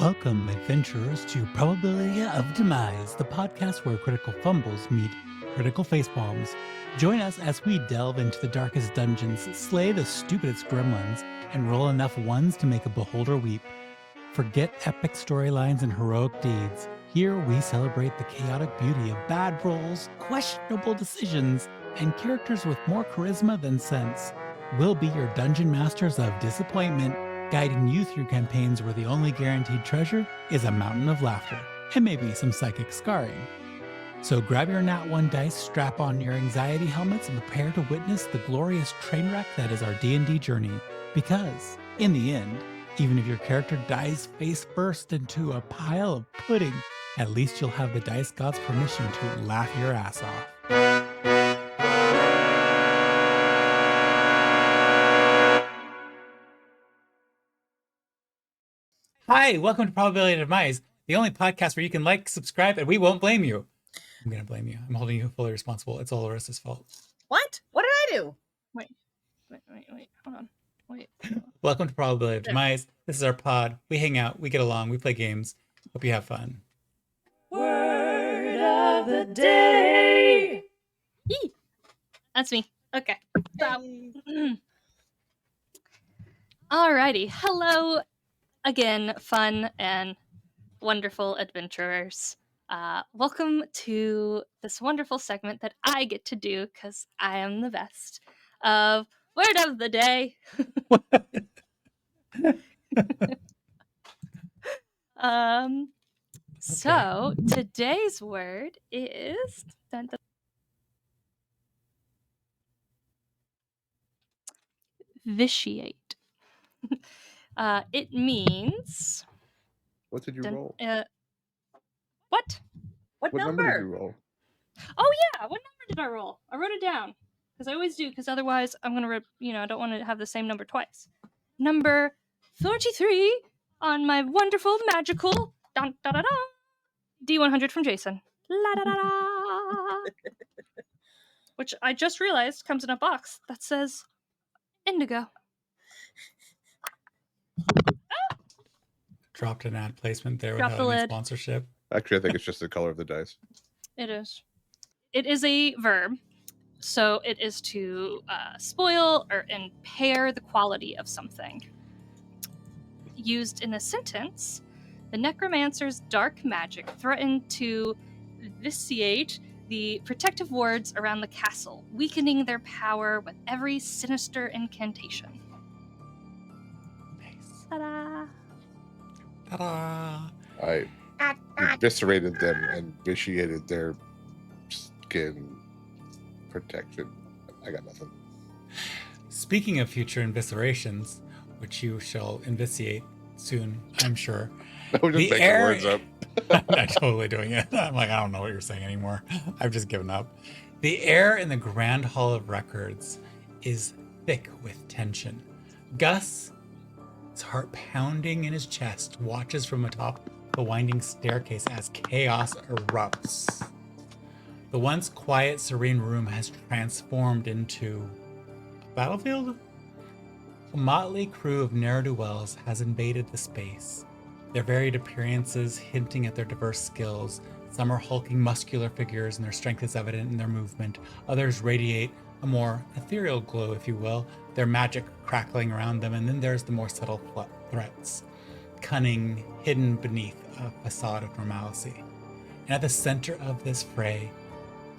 Welcome, adventurers, to Probability of Demise, the podcast where critical fumbles meet critical facepalms. Join us as we delve into the darkest dungeons, slay the stupidest gremlins, and roll enough ones to make a beholder weep. Forget epic storylines and heroic deeds. Here we celebrate the chaotic beauty of bad rolls, questionable decisions, and characters with more charisma than sense. We'll be your dungeon masters of disappointment, guiding you through campaigns where the only guaranteed treasure is a mountain of laughter, and maybe some psychic scarring. So grab your Nat 1 dice, strap on your anxiety helmets, and prepare to witness the glorious train wreck that is our D&D journey. Because, in the end, even if your character dies face first into a pile of pudding, at least you'll have the dice god's permission to laugh your ass off. Hi, welcome to Probability of Demise, the only podcast where you can like, subscribe, and we won't blame you. I'm going to blame you. I'm holding you fully responsible. It's all Larissa's fault. What? What did I do? Wait. Hold on. Wait. Welcome to Probability of Demise. This is our pod. We hang out, we get along, we play games. Hope you have fun. Word of the day. Yee. That's me. Okay. Stop. Alrighty. Hello again, fun and wonderful adventurers. Welcome to this wonderful segment that I get to do because I am the best of Word of the Day. So today's word is vitiate. It means. What did you roll? What? What number number? did you roll? Oh yeah, what number did I roll? I wrote it down because I always do. Because otherwise, I'm gonna, I don't want to have the same number twice. Number 43 on my wonderful magical dun, da, da, da, D100 from Jason. La da da da. Which I just realized comes in a box that says indigo. Dropped an ad placement there Drop without the any lid. sponsorship. Actually, I think it's just the color of the dice. It is. It is a verb, so it is to spoil or impair the quality of something. Used in a sentence, the necromancer's dark magic threatened to vitiate the protective wards around the castle, weakening their power with every sinister incantation. Nice. Ta-da! Ta-da! I eviscerated them and vitiated their skin protection. I got nothing. Speaking of future eviscerations, which you shall invitiate soon, I'm sure. I was just making words up. I'm totally doing it. I'm like, I don't know what you're saying anymore. I've just given up. The air in the Grand Hall of Records is thick with tension. Gus, his heart pounding in his chest, watches from atop the winding staircase as chaos erupts. The once quiet, serene room has transformed into a battlefield? A motley crew of ne'er-do-wells has invaded the space, their varied appearances hinting at their diverse skills. Some are hulking, muscular figures, and their strength is evident in their movement. Others radiate a more ethereal glow, if you will, their magic crackling around them. And then there's the more subtle threats, cunning, hidden beneath a facade of normalcy. And at the center of this fray,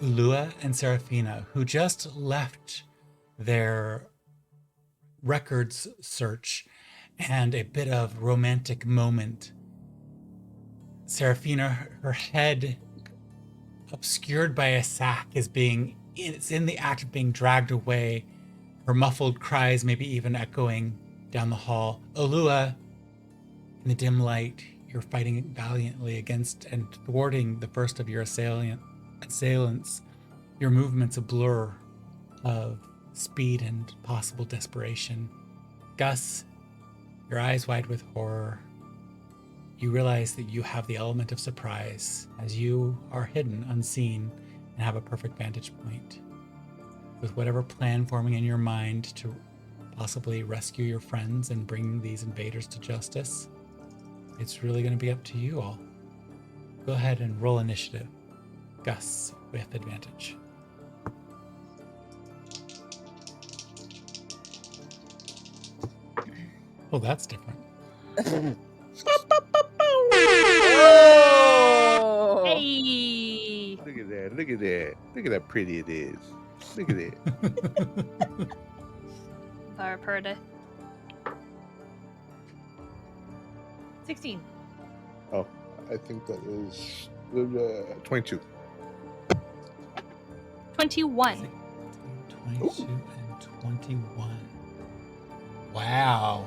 Ulua and Seraphina, who just left their records search and a bit of romantic moment. Seraphina, her head obscured by a sack, it's in the act of being dragged away. Her muffled cries maybe even echoing down the hall. Ulua, in the dim light, you're fighting valiantly against and thwarting the first of your assailants. Your movements a blur of speed and possible desperation. Gus, your eyes wide with horror, you realize that you have the element of surprise as you are hidden, unseen, and have a perfect vantage point. With whatever plan forming in your mind to possibly rescue your friends and bring these invaders to justice, it's really going to be up to you all. Go ahead and roll initiative. Gus with advantage. Oh, that's different. Oh! Hey! Look at that. Look at that. Look at how pretty it is. Look at it. Varperde. 16. Oh, I think that is 22. 21. 22 and 21. Wow.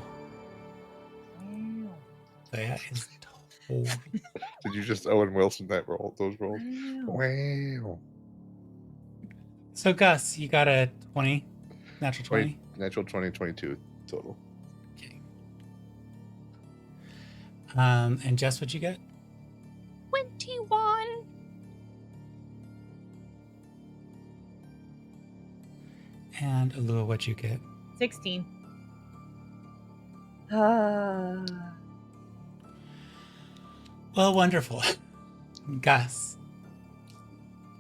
That is total. Did you just Owen Wilson that roll? Those rolls? Wow. So, Gus, you got a 20? Natural 20? Natural 20, 22 total. Okay. And Jess, what'd you get? 21. And Ulua, what'd you get? 16. Well, wonderful. Gus,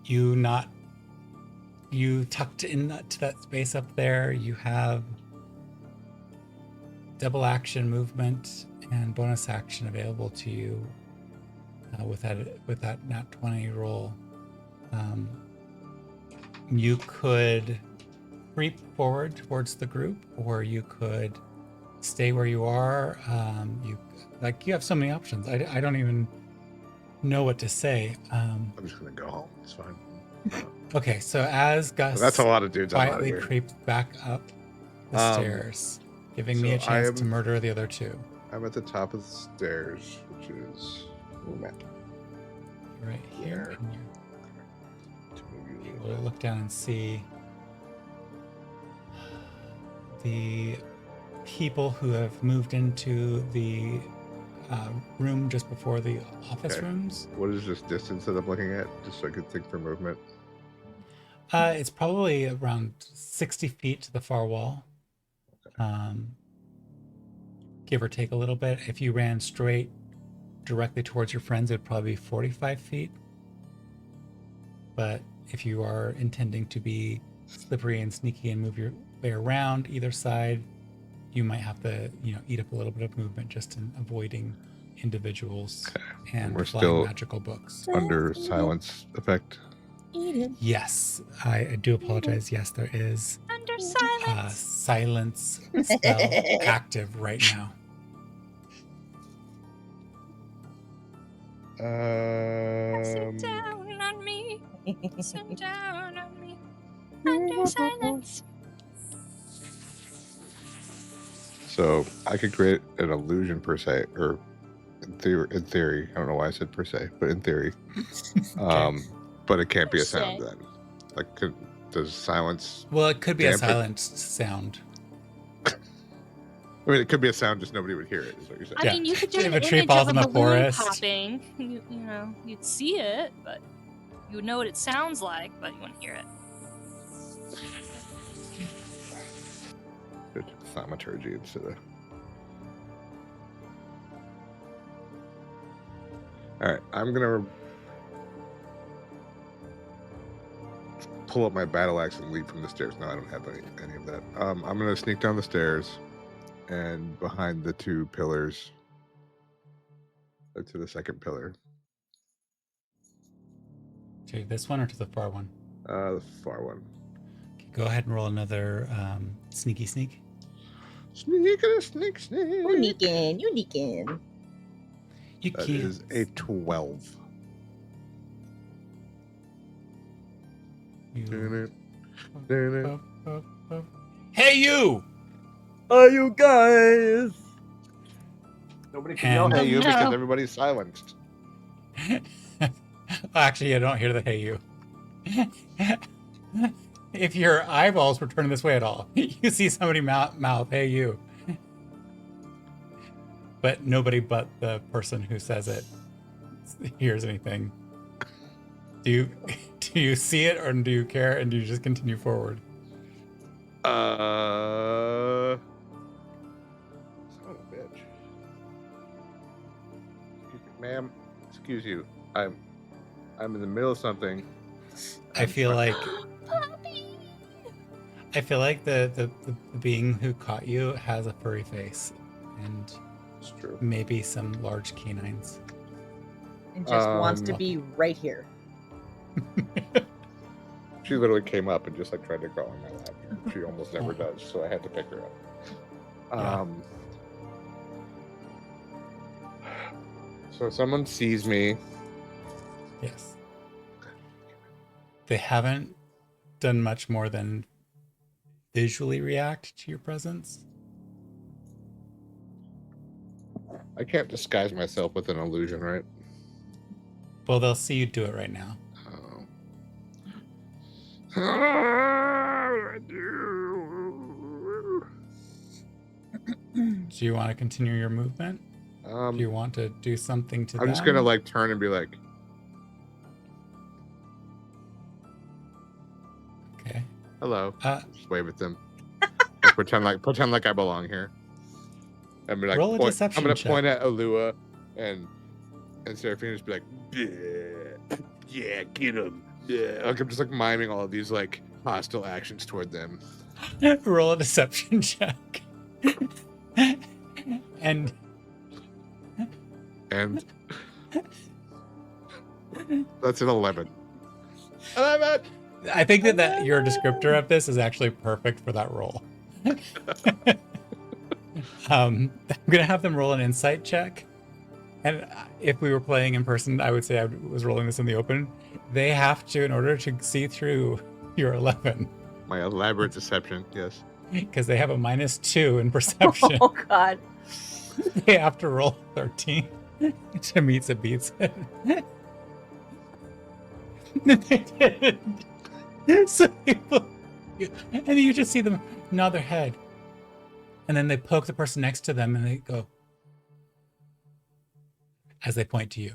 you tucked into that space up there. You have double action movement and bonus action available to you with that nat 20 roll. You could creep forward towards the group, or you could stay where you are. You have so many options. I don't even know what to say. I'm just gonna go home. It's fine. Okay, so as Gus That's a lot of dudes. I'm out of quietly here. creeps back up the stairs, giving me a so I chance am- to murder the other two. I'm at the top of the stairs, which is map. You're right here, There. and To move you a little we'll bit. look down and see the people who have moved into the room just before the office Okay. rooms. What is this distance that I'm looking at? Just so I could think for movement. It's probably around 60 feet to the far wall. Give or take a little bit. If you ran straight directly towards your friends, it would probably be 45 feet. But if you are intending to be slippery and sneaky and move your way around either side, you might have to, eat up a little bit of movement just in avoiding individuals and We're flying still- magical books. Under silence effect. Yes, I do apologize. Yes, there is Under silence. silence spell active right now. Sit down on me. Sit down on me. Under silence. So I could create an illusion per se, or in theory. I don't know why I said per se, but in theory. But it can't be a sound then. Does silence? Well, it could be a Dampen- silenced sound. I mean, it could be a sound, just nobody would hear it. Is what you're saying? I Yeah. mean, you could do If an a tree image falls of in a the balloon forest. popping. You'd see it, but you would know what it sounds like, but you wouldn't hear it. Good thaumaturgy instead of. All right, I'm gonna pull up my battle axe and leap from the stairs. No, I don't have any of that. I'm gonna sneak down the stairs and behind the two pillars to the second pillar. To this one or to the far one? The far one. Okay, go ahead and roll another sneaky sneak. Sneak. Uniquin. You That keep. is a 12. You- Hey, you! Are you guys? Nobody can yell And- "Hey you" No. because everybody's silenced. Actually, I don't hear the hey you. If your eyeballs were turning this way at all, you see somebody mouth hey you. But nobody but the person who says it hears anything. Do you see it, or do you care, and do you just continue forward? Son of a bitch. Ma'am, excuse you. I'm in the middle of something. I feel like the being who caught you has a furry face and It's true. maybe some large canines. And just wants to Um, be right here. She literally came up and just like tried to crawl on my lap. She almost never does, so I had to pick her up. Yeah. So someone sees me. Yes. They haven't done much more than visually react to your presence. I can't disguise myself with an illusion, right? Well, they'll see you do it right now. Do you want to continue your movement? Do you want to do something to I'm just gonna like turn and be like, okay. hello. Just wave at them. Like, pretend like I belong here. I'm gonna Roll a like deception I'm gonna check. point at Ulua and Seraphina, just be like, yeah, get him. Yeah. Like I'm just like miming all of these like hostile actions toward them. Roll a deception check. And that's an 11. 11. I think that your descriptor of this is actually perfect for that roll. I'm gonna have them roll an insight check, and if we were playing in person, I would say I was rolling this in the open. They have to, in order to see through your 11, My elaborate deception, yes. because they have a -2 in perception. Oh God. They have to roll 13 to meet it beats it. They didn't. So and then you just see them nod their head, and then they poke the person next to them, and they go as they point to you.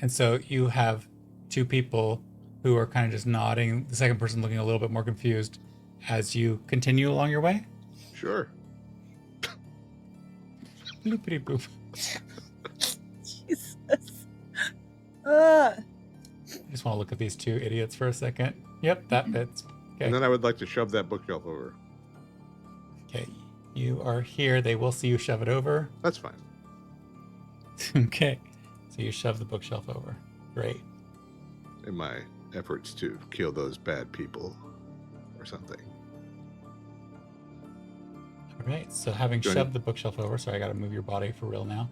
And so you have two people who are kind of just nodding. The second person looking a little bit more confused as you continue along your way. Sure. Bloopity boop. Jesus. I just want to look at these two idiots for a second. Yep, that fits. Okay. And then I would like to shove that bookshelf over. Okay, you are here. They will see you shove it over. That's fine. Okay, so you shove the bookshelf over. Great. In my efforts to kill those bad people or something. All right, so having Do I shoved the bookshelf over, so I got to move your body for real now.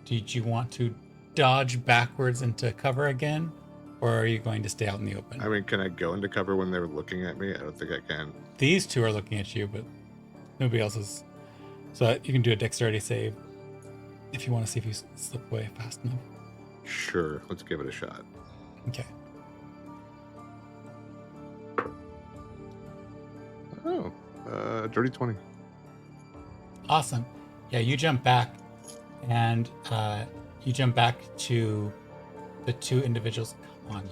Did you want to dodge backwards into cover again, or are you going to stay out in the open? I mean, can I go into cover when they're looking at me? I don't think I can. These two are looking at you, but nobody else is. So you can do a dexterity save if you want to see if you slip away fast enough. Sure, let's give it a shot. Okay. Oh, dirty 20. Awesome. Yeah, you jump back, and you jump back to the two individuals. Come on.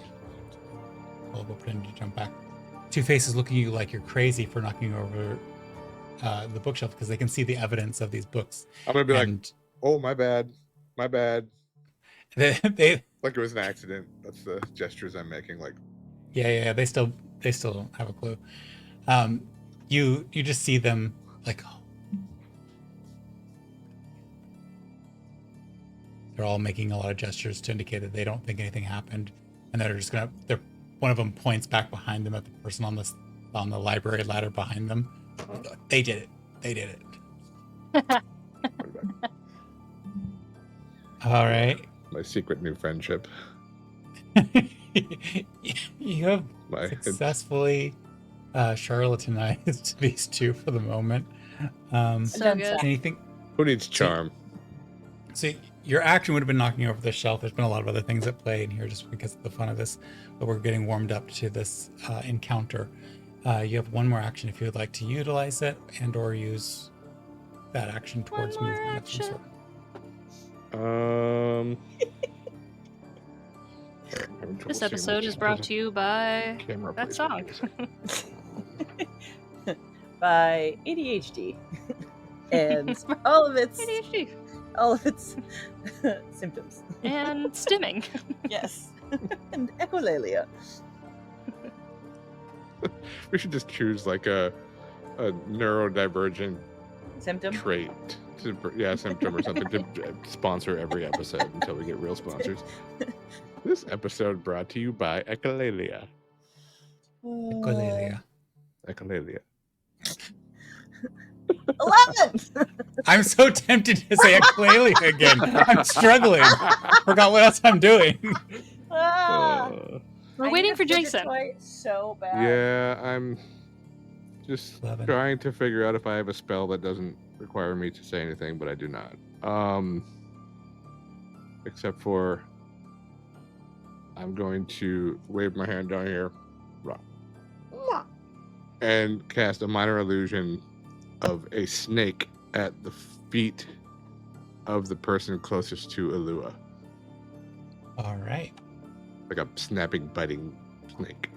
We'll pretend you jump back. Two faces looking at you like you're crazy for knocking over the bookshelf because they can see the evidence of these books. I'm gonna be like, And oh, my bad. they Like it was an accident. That's the gestures I'm making. Like, yeah, they still don't have a clue. You just see them like, oh. They're all making a lot of gestures to indicate that they don't think anything happened, and they're just gonna. One of them points back behind them at the person on the library ladder behind them. They did it. All right. my secret new friendship. You have My successfully charlatanized these two for the moment. So good. Anything? Who needs charm? So your action would have been knocking over the shelf. There's been a lot of other things at play in here just because of the fun of this, but we're getting warmed up to this encounter. You have one more action if you would like to utilize it and or use that action towards One more movement of some action. sort. This episode is brought to you by Camera, that please. song. by ADHD and all of its ADHD symptoms. and stimming. Yes. And echolalia. We should just choose like a neurodivergent Symptom? trait. Symptom or something to sponsor every episode until we get real sponsors. This episode brought to you by echolalia. Echolalia. Echolalia. 11! I'm so tempted to say echolalia again. I'm struggling. Forgot what else I'm doing. Ah! We're I waiting need a for fidget Jason. toy so bad. Yeah, I'm just 11. trying to figure out if I have a spell that doesn't require me to say anything, but I do not. Except for I'm going to wave my hand down here and cast a minor illusion of a snake at the feet of the person closest to Ulua. All right. Like a snapping, biting snake.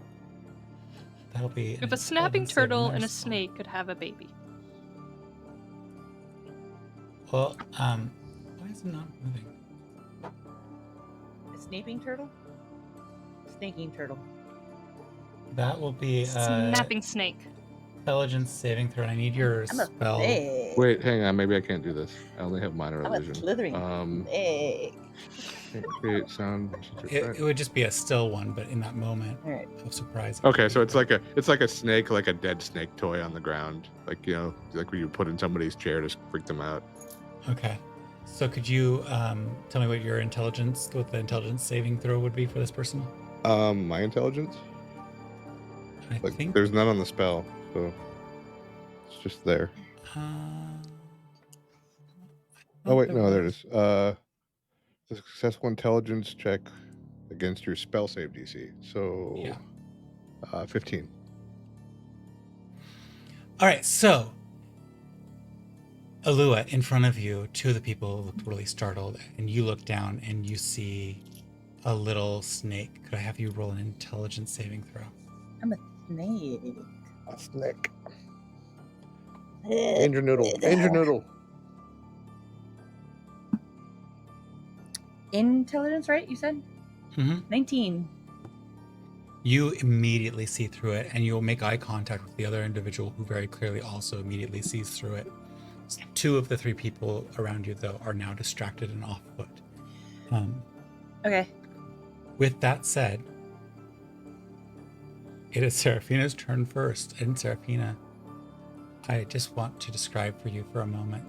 That'll be. If a snapping turtle and a snake could have a baby. Well, why is it not moving? A snapping turtle? Snaking turtle. That will be Snapping snake. intelligence saving throw. I need your I'm a spell. snake. Wait, hang on. Maybe I can't do this. I only have minor I'm a illusion. slithering snake. Can't create sound. It would just be a still one, but in that moment All right. of surprise. Okay, so it's like a snake, like a dead snake toy on the ground, like like when you put in somebody's chair to freak them out. Okay. So could you tell me what the intelligence saving throw would be for this person? My intelligence? I Like, think. there's none on the spell, so it's just there. Oh wait, no, there it is. The successful intelligence check against your spell save DC. So, Yeah. 15. All right, so Ulua, in front of you, two of the people look really startled, and you look down and you see a little snake. Could I have you roll an intelligence saving throw? I'm a snake. A snake. Danger noodle. Danger noodle. Intelligence, right? You said? Mm-hmm. 19. You immediately see through it, and you'll make eye contact with the other individual who very clearly also immediately sees through it. Two of the three people around you, though, are now distracted and off foot. Okay. With that said, it is Seraphina's turn first. And Seraphina, I just want to describe for you for a moment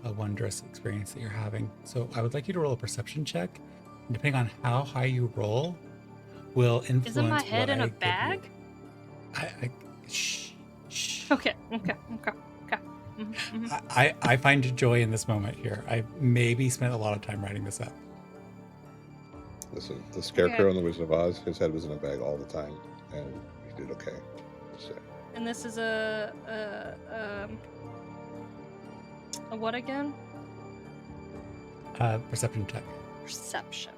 a wondrous experience that you're having. So I would like you to roll a perception check. And depending on how high you roll, will influence. Isn't my head what in I a give you. bag? Shh. Okay. Mhm. I find joy in this moment here. I maybe spent a lot of time writing this up. Listen, the Scarecrow and the Wizard of Oz, his head was in a bag all the time, and he did okay. So, And this is a what again? Perception check. Perception.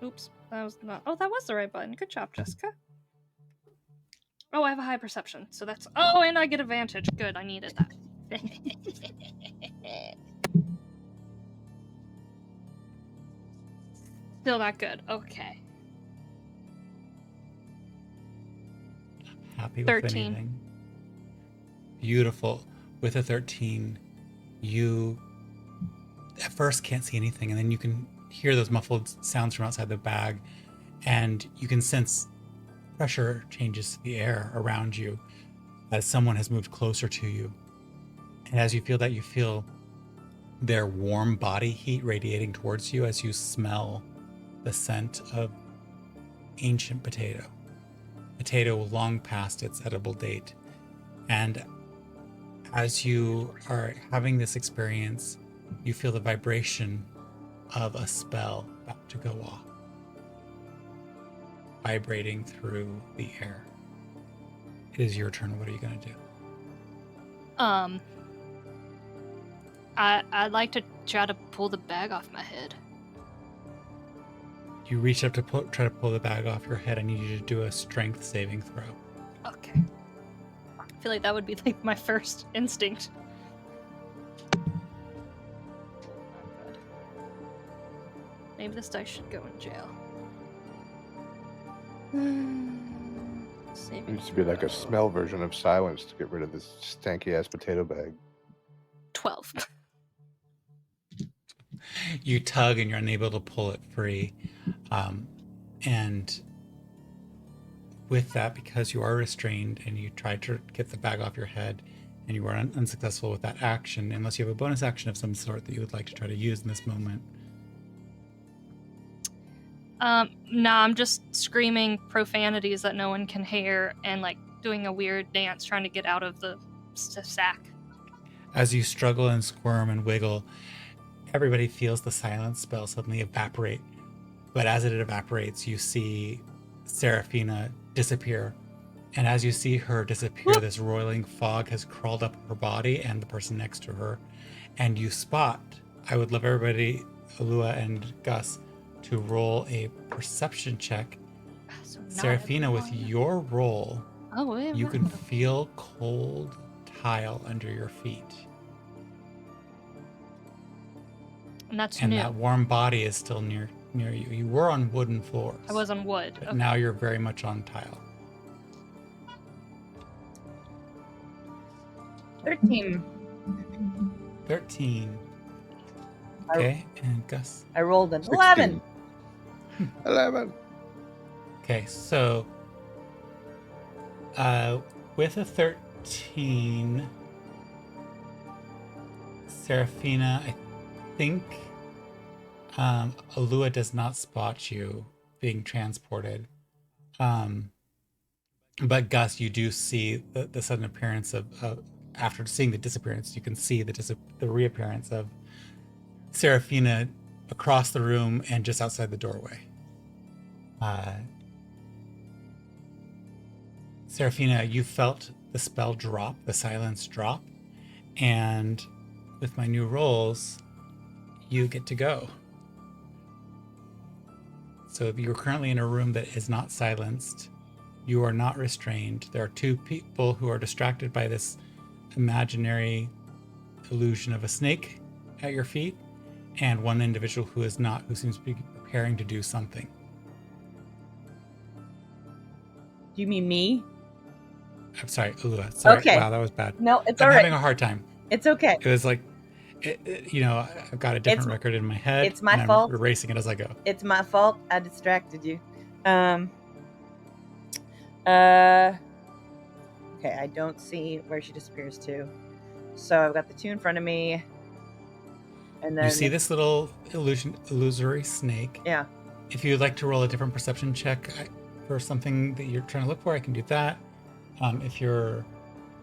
Oops, that was not. Oh, that was the right button. Good job, Jessica. Oh, I have a high perception, so that's. Oh, and I get advantage. Good, I needed that. Still not good. Okay. Happy with 13. anything? Beautiful. With a 13, you at first can't see anything, and then you can hear those muffled sounds from outside the bag, and you can sense pressure changes to the air around you as someone has moved closer to you. And as you feel that, you feel their warm body heat radiating towards you as you smell the scent of ancient potato long past its edible date. And as you are having this experience, you feel the vibration of a spell about to go off, vibrating through the air. It is your turn. What are you going to do? I'd like to try to pull the bag off my head. You reach up to try to pull the bag off your head. I need you to do a strength saving throw. Okay. I feel like that would be like my first instinct. Not good. Maybe this dice should go in jail. It Saving used to be like a throw. smell version of silence to get rid of this stanky ass potato bag. 12. You tug and you're unable to pull it free. And with that, because you are restrained and you tried to get the bag off your head and you were unsuccessful with that action, unless you have a bonus action of some sort that you would like to try to use in this moment. Nah, I'm just screaming profanities that no one can hear and like doing a weird dance trying to get out of the sack. As you struggle and squirm and wiggle, everybody feels the silence spell suddenly evaporate. But as it evaporates, you see Seraphina disappear. And as you see her disappear, this roiling fog has crawled up her body and the person next to her. And you spot, I would love everybody, Ulua and Gus, to roll a perception check. So not Seraphina, with everyone- your roll, Oh, wait, you what? can feel cold tile under your feet. And that's And new. that warm body is still near you. You were on wooden floors. I was on wood. But Okay. now you're very much on tile. 13. 13. Okay, and Gus. I rolled an 16. 11. 11. Okay, so with a 13, Seraphina, I think Ulua does not spot you being transported. But Gus, you do see the sudden appearance of after seeing the disappearance, you can see the reappearance of Seraphina across the room and just outside the doorway. Seraphina, you felt the spell drop, the silence drop, and with my new rolls, you get to go. So if you're currently in a room that is not silenced, you are not restrained. There are two people who are distracted by this imaginary illusion of a snake at your feet, and one individual who is not, who seems to be preparing to do something. Do you mean me? I'm sorry, Ulua. Sorry. Okay. Wow, that was bad. No, it's I'm all having right. a hard time. It's okay. It was like, I've got a different It's- record in my head. it's my and fault. I'm erasing it as I go. It's my fault. I distracted you. Okay, I don't see where she disappears to. So I've got the two in front of me. And then You see this little illusory snake. Yeah. If you'd like to roll a different perception check for something that you're trying to look for, I can do that. If you're...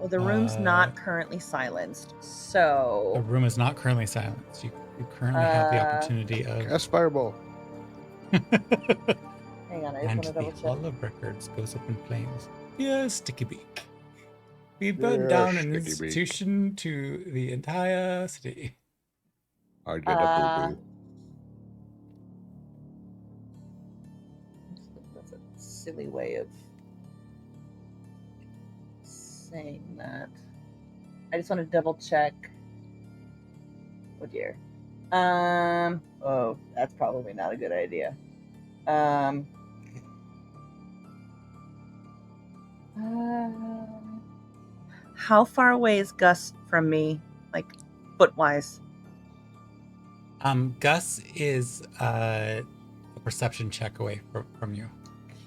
Well, the room's not currently silenced, so The room is not currently silenced. You currently have the opportunity of... Cast Fireball. hang on, I just And want to the double check. Hall of Records goes up in flames. Yes, Sticky Beak. We burned Yeah, down an Sticky Beak. institution to the entire city. I did a boo-boo. That's a silly way of saying that. I just want to double check. Oh dear. Oh, that's probably not a good idea. How far away is Gus from me, like foot-wise? Gus is a perception check away from you.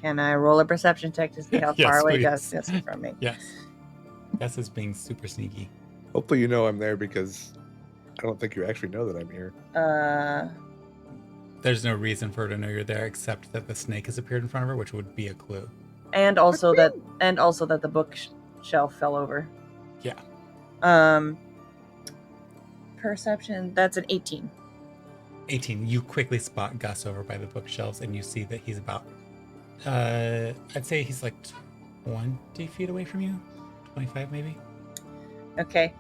Can I roll a perception check to see how Yes, far away please. Gus is from me? Yes. Gus is being super sneaky. Hopefully you know I'm there because I don't think you actually know that I'm here. There's no reason for her to know you're there except that the snake has appeared in front of her, which would be a clue. And also that the bookshelf fell over. Yeah. Perception, that's an 18. 18. You quickly spot Gus over by the bookshelves and you see that he's about, I'd say he's like 20 feet away from you. 25 maybe. Okay.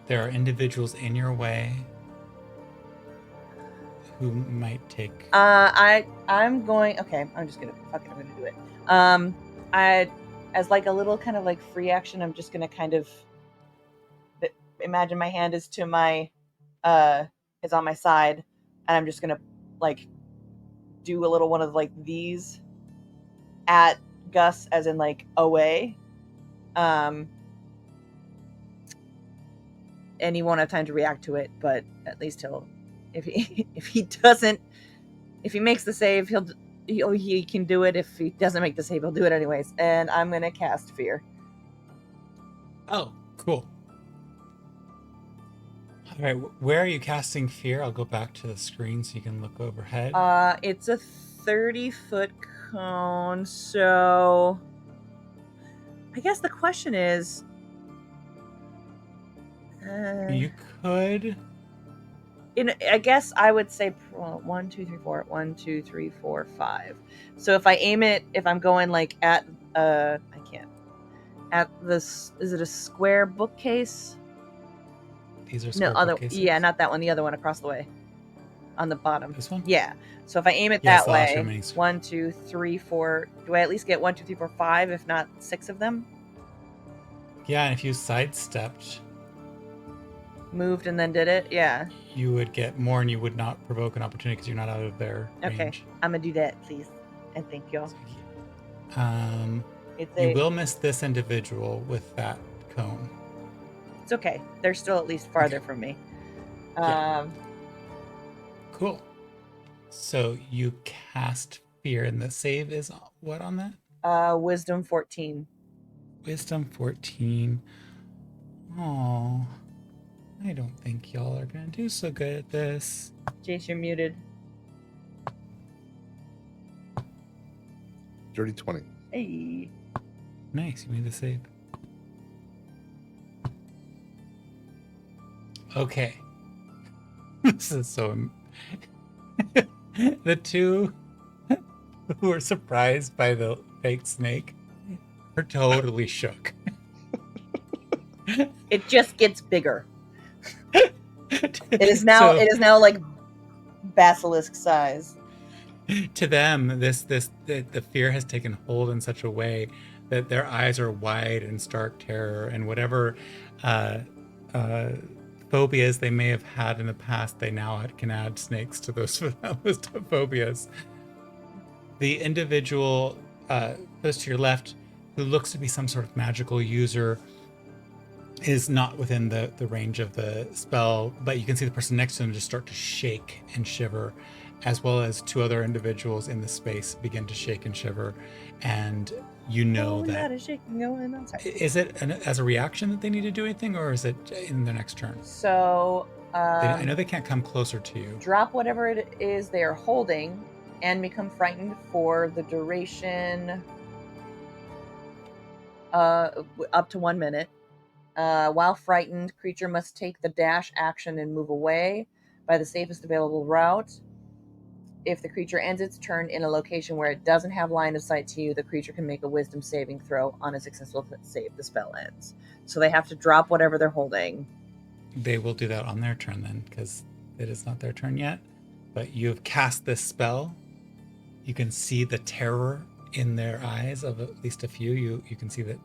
There are individuals in your way who might take? I'm going. Okay, I'm just gonna do it. As like a little kind of like free action, I'm just gonna kind of imagine my hand is to my is on my side, and I'm just gonna like do a little one of like these at Gus, as in like away. And he won't have time to react to it, but at least he'll, if he makes the save, he can do it. If he doesn't make the save, he'll do it anyways. And I'm gonna cast Fear. Oh, cool. All right, where are you casting Fear? I'll go back to the screen so you can look overhead. It's a 30-foot cone, so I guess the question is, you could. I guess I would say 1, 2, 3, 4. 1, 2, 3, 4, 5. So if I aim it, if I'm going like at I can't. At this, is it a square bookcase? These are square bookcases? Yeah, not that one. The other one across the way, on the bottom. This one? Yeah. So if I aim it that way, 1, 2, 3, 4. Do I at least get 1, 2, 3, 4, 5? If not 6 of them. Yeah, and if you sidestepped, moved and then did it, yeah, you would get more, and you would not provoke an opportunity because you're not out of their range. Okay, I'm gonna do that, please, and thank you. You will miss this individual with that cone. It's okay. They're still at least farther from me. Cool. So you cast Fear, and the save is what on that? Wisdom 14. Wisdom 14. Oh, I don't think y'all are gonna do so good at this. Jace, you're muted. Dirty 20. Hey. Nice, you made the save. Okay. This is so... The two who were surprised by the fake snake are totally shook. It just gets bigger. It is now like basilisk size. To them, the fear has taken hold in such a way that their eyes are wide in stark terror, and whatever phobias they may have had in the past, they now can add snakes to those phobias. The individual close to your left, who looks to be some sort of magical user, is not within the range of the spell, but you can see the person next to him just start to shake and shiver, as well as two other individuals in the space begin to shake and shiver, and you know that is shaking going on. Is it as a reaction that they need to do anything, or is it in their next turn? So I know they can't come closer to you. Drop whatever it is they are holding and become frightened for the duration up to 1 minute. While frightened, creature must take the dash action and move away by the safest available route. If the creature ends its turn in a location where it doesn't have line of sight to you, the creature can make a wisdom saving throw. On a successful save, the spell ends. So they have to drop whatever they're holding. They will do that on their turn then, because it is not their turn yet. But you have cast this spell. You can see the terror in their eyes of at least a few. You can see that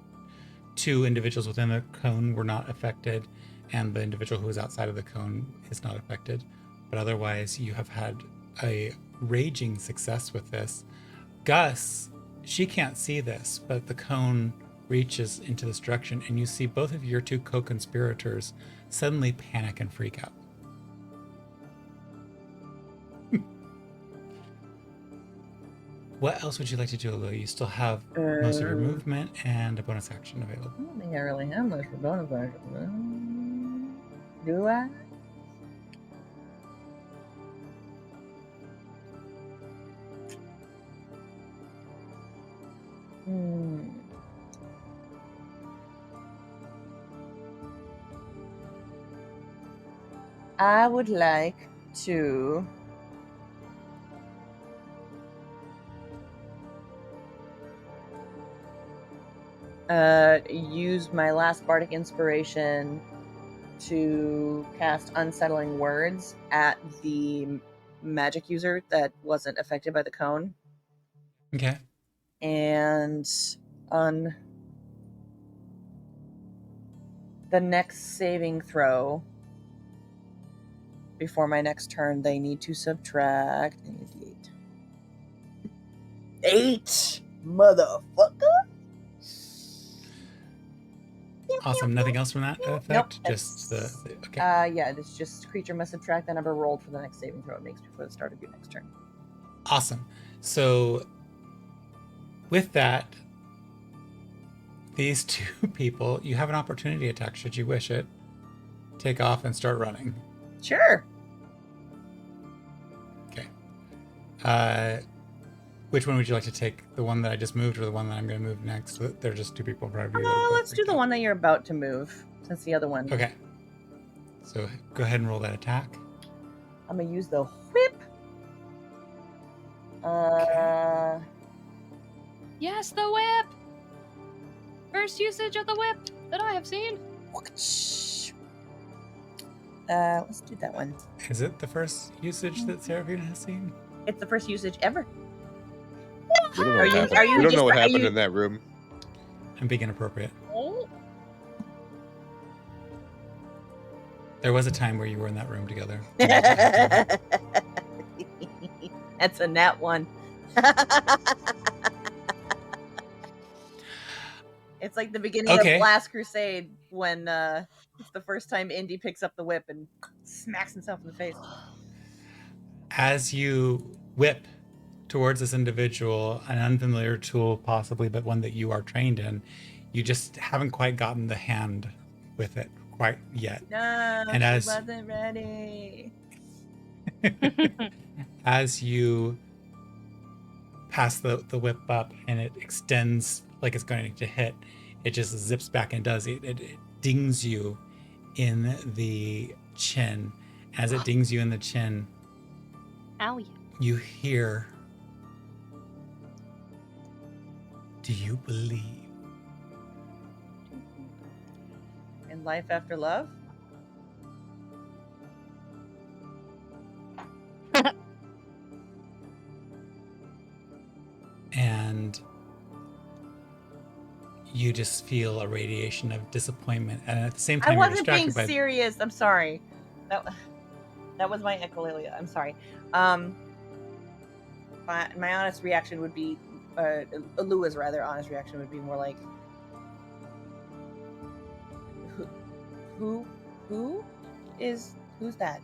two individuals within the cone were not affected, and the individual who was outside of the cone is not affected. But otherwise, you have had a raging success with this. Gus, she can't see this, but the cone reaches into this direction, and you see both of your two co-conspirators suddenly panic and freak out. What else would you like to do, Ulua? You still have most of your movement and a bonus action available. I don't think I really have much for bonus action. Do I? I would like to use my last bardic inspiration to cast unsettling words at the magic user that wasn't affected by the cone. Okay. And on the next saving throw, before my next turn, they need to subtract 8. Motherfucker. Awesome. Nothing else from that effect? Nope, Just the okay. Yeah, it's just creature must subtract the number rolled for the next saving throw it makes before the start of your next turn. Awesome. So with that, these two people, you have an opportunity attack should you wish it. Take off and start running. Sure. Okay. Which one would you like to take? The one that I just moved or the one that I'm going to move next? They're just two people in front of you. Let's do the one that you're about to move, since the other one. Okay. So go ahead and roll that attack. I'm going to use the whip. Yes, the whip! First usage of the whip that I have seen. Let's do that one. Is it the first usage that Seraphina has seen? It's the first usage ever. We don't know Are what you- happened, are you we don't just- know what are happened you- in that room. I'm being inappropriate. Oh. There was a time where you were in that room together. That's a nat one. It's like the beginning Okay. of Last Crusade when it's the first time Indy picks up the whip and smacks himself in the face. As you whip towards this individual, an unfamiliar tool possibly, but one that you are trained in, you just haven't quite gotten the hand with it quite yet. No, And she as- wasn't ready. As you pass the whip up and it extends like it's going to hit, it just zips back and does it. It dings you in the chin. As it dings you in the chin, Owie. you hear, "Do you believe?" In life after love? And you just feel a radiation of disappointment, and at the same time I you're wasn't being distracted by serious. I'm sorry. That was my echolalia. I'm sorry. My honest reaction would be, Ulua's rather honest reaction would be more like, who's that?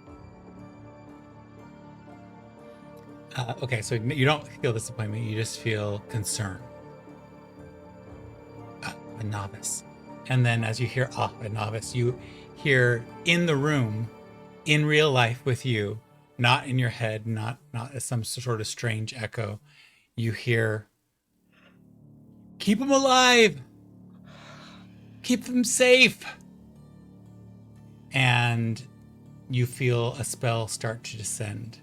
Okay, so you don't feel disappointment, you just feel concern. A novice. And then as you hear, a novice, you hear in the room, in real life with you, not in your head, not as some sort of strange echo, you hear, "Keep them alive! Keep them safe!" And you feel a spell start to descend.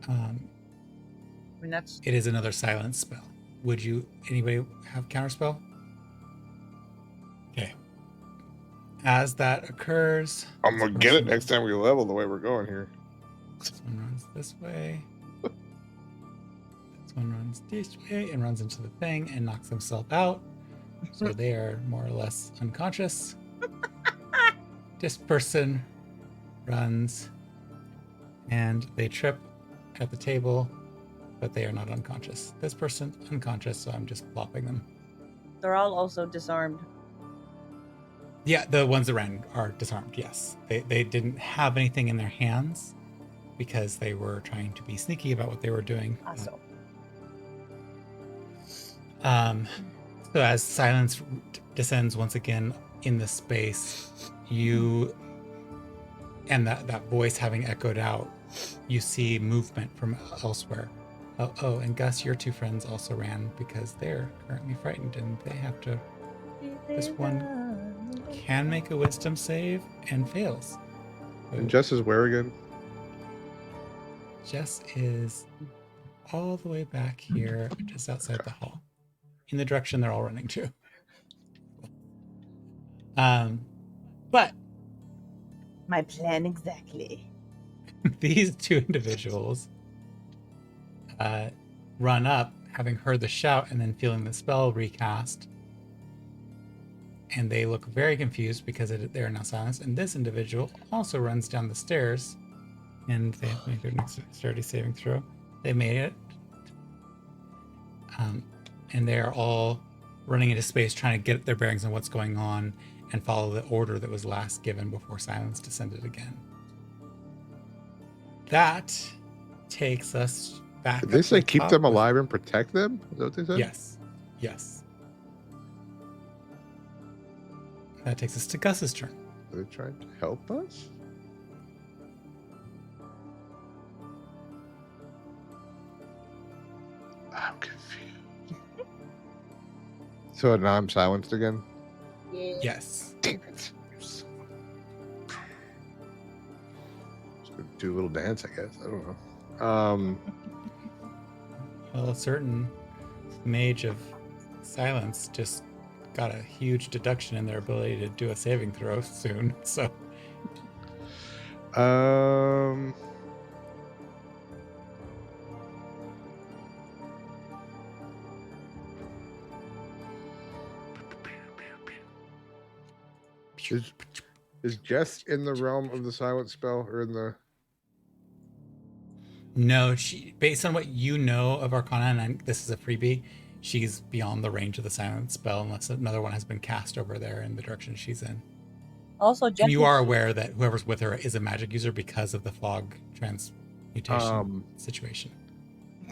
I mean, that's It is another silence spell. Would anybody have counterspell? Okay. As that occurs, I'm gonna get it next time we level the way we're going here. this one runs this way. This one runs this way and runs into the thing and knocks himself out. So they are more or less unconscious. This person runs and they trip at the table, but they are not unconscious. This person unconscious, so I'm just plopping them. they're all also disarmed. Yeah, the ones that ran are disarmed, yes. They didn't have anything in their hands because they were trying to be sneaky about what they were doing. Also, So as silence descends once again in the space, you and that voice having echoed out, you see movement from elsewhere. Oh, and Gus, your two friends also ran because they're currently frightened and they have to. This one can make a wisdom save and fails. And Jess is where again? Jess is all the way back here, just outside the hall, in the direction they're all running to. But My plan exactly. These two individuals run up, having heard the shout and then feeling the spell recast. And they look very confused because they're now silenced. And this individual also runs down the stairs, and they have to make their next dexterity saving throw. They made it. And they are all running into space, trying to get their bearings on what's going on and follow the order that was last given before silence descended again. That takes us back. Did they say keep them with... alive and protect them? Is that what they said? Yes. That takes us to Gus's turn. Are they trying to help us? I'm confused. So now I'm silenced again? Yes. Damn it. Just gonna do a little dance, I guess. I don't know. Well, a certain mage of silence just got a huge deduction in their ability to do a saving throw soon, so... Is Jess in the realm of the silent spell, or in the... No, she, based on what you know of Arcana, and this is a freebie, she's beyond the range of the silent spell unless another one has been cast over there in the direction she's in. Also, and you are aware that whoever's with her is a magic user because of the fog transmutation situation.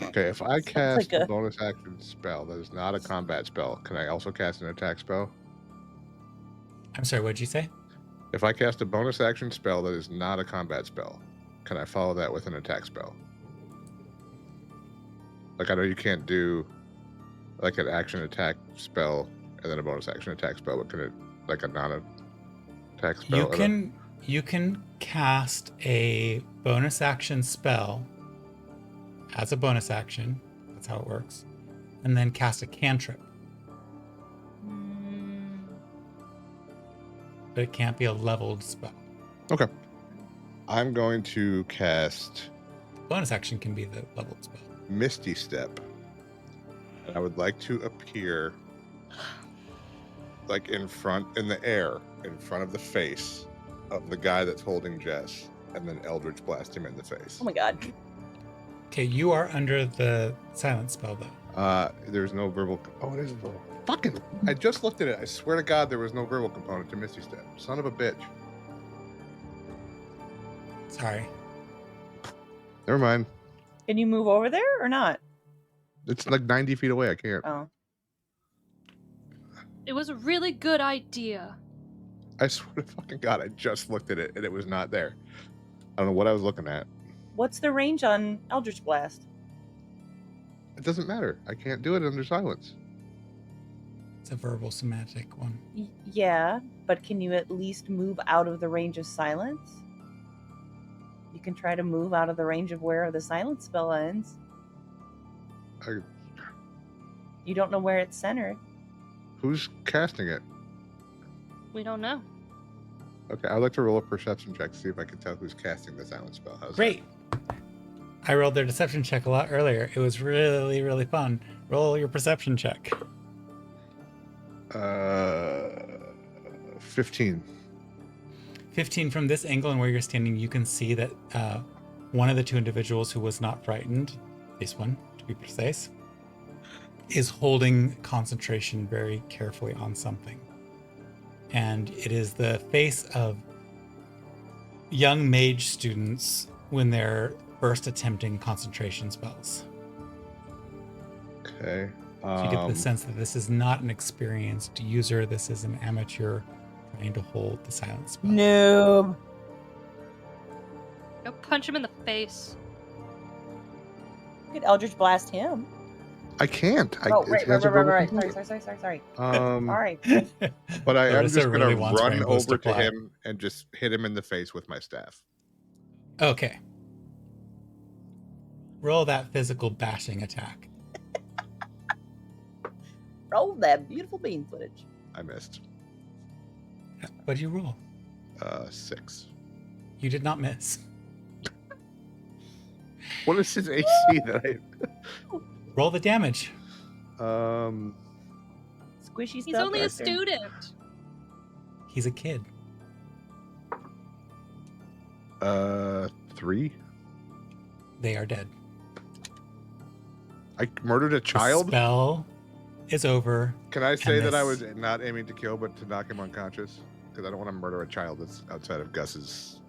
Okay, if I cast a bonus action spell that is not a combat spell, can I also cast an attack spell? I'm sorry, what did you say? If I cast a bonus action spell that is not a combat spell, can I follow that with an attack spell? Like, I know you can't do like an action attack spell and then a bonus action attack spell, but can it, like a non-attack spell? You can cast a bonus action spell as a bonus action. That's how it works. And then cast a cantrip. But it can't be a leveled spell. Okay. I'm going to cast... Bonus action can be the leveled spell. Misty Step. And I would like to appear like in the air, in front of the face of the guy that's holding Jess, and then Eldritch blast him in the face. Oh my god. Okay, you are under the silent spell, though. There's no verbal... Oh, it is verbal. Fucking... I just looked at it. I swear to God there was no verbal component to Misty Step. Son of a bitch. Sorry. Never mind. Can you move over there or not? It's like 90 feet away. I can't. Oh. It was a really good idea. I swear to fucking God, I just looked at it and it was not there. I don't know what I was looking at. What's the range on Eldritch Blast? It doesn't matter. I can't do it under silence. It's a verbal semantic one. Yeah, but can you at least move out of the range of silence? You can try to move out of the range of where the silence spell ends. You don't know where it's centered. Who's casting it? We don't know. Okay, I'd like to roll a perception check to see if I can tell who's casting the silence spell. How's Great. I rolled their deception check a lot earlier. It was really, really fun. Roll your perception check. 15. 15 from this angle and where you're standing, you can see that one of the two individuals who was not frightened, this one to be precise, is holding concentration very carefully on something. And it is the face of young mage students when they're first attempting concentration spells. Okay. So you get the sense that this is not an experienced user. This is an amateur trying to hold the silent spell. Noob. Go punch him in the face. You could Eldritch Blast him. I can't. Oh, right. Sorry. Sorry. But I am Larissa just going really to wants run rainbows over to fly. him and just hit him in the face with my staff. Okay. Roll that physical bashing attack. Roll that beautiful bean footage. I missed. What did you roll? 6. You did not miss. What is his AC that Roll the damage. Squishy He's stuff. only a Arthur. student. He's a kid. 3? They are dead. I murdered a The child? spell is over. Can I say that I this- was not aiming to kill, but to knock him unconscious? Because I don't want to murder a child that's outside of Gus's.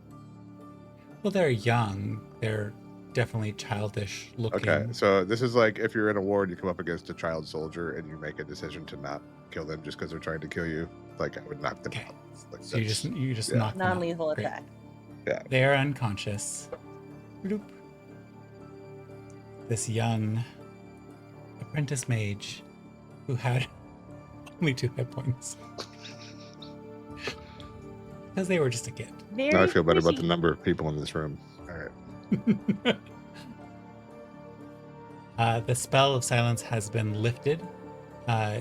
Well, they're young. They're definitely childish looking. Okay, so this is like if you're in a war and you come up against a child soldier and you make a decision to not kill them just because they're trying to kill you. Like I would knock them Okay. out. Like, So you just yeah. knock them out. Non-lethal Great. attack. They are unconscious. Bloop. This young apprentice mage who had only 2 hit points. Because they were just a kid. Very Now I feel better about the squishy. number of people in this room. All right. The spell of silence has been lifted.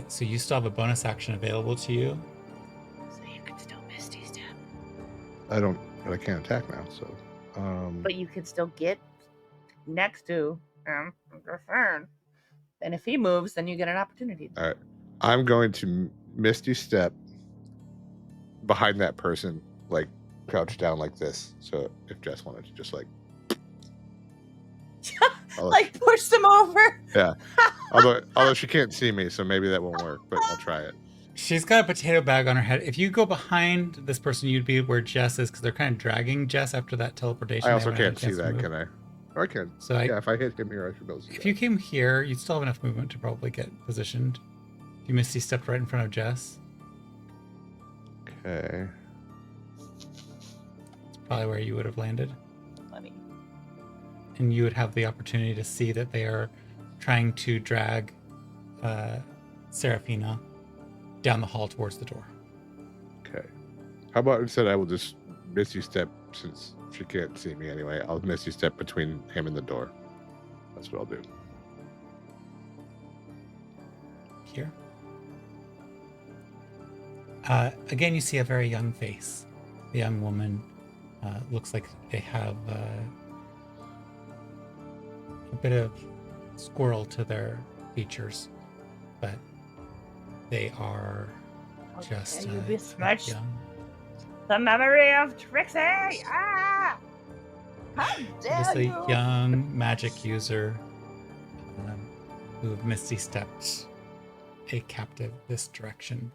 So you still have a bonus action available to you. So you could still Misty Step. But I can't attack now, so. But you could still get next to him. And if he moves, then you get an opportunity. All right. I'm going to Misty Step behind that person, like crouch down like this. So if Jess wanted to just like. Like push them over. Although she can't see me, so maybe that won't work, but I'll try it. She's got a potato bag on her head. If you go behind this person, you'd be where Jess is because they're kind of dragging Jess after that teleportation. I They also haven't had a can't see chance to that, move. can I? Or I can. So Yeah, if I hit him here, I should be able to see if that. you came here, you'd still have enough movement to probably get positioned. If you Misty stepped right in front of Jess, Okay. it's probably where you would have landed. Funny. And you would have the opportunity to see that they are trying to drag Seraphina down the hall towards the door. Okay. How about instead I will just Misty Step, since she can't see me anyway, I'll Misty Step between him and the door. That's what I'll do. Here. Again, you see a very young face. The young woman looks like they have a bit of squirrel to their features, but they are just you besmirched young. the memory of Trixie. Ah! How dare Just a you? young magic user who have misty stepped a captive this direction.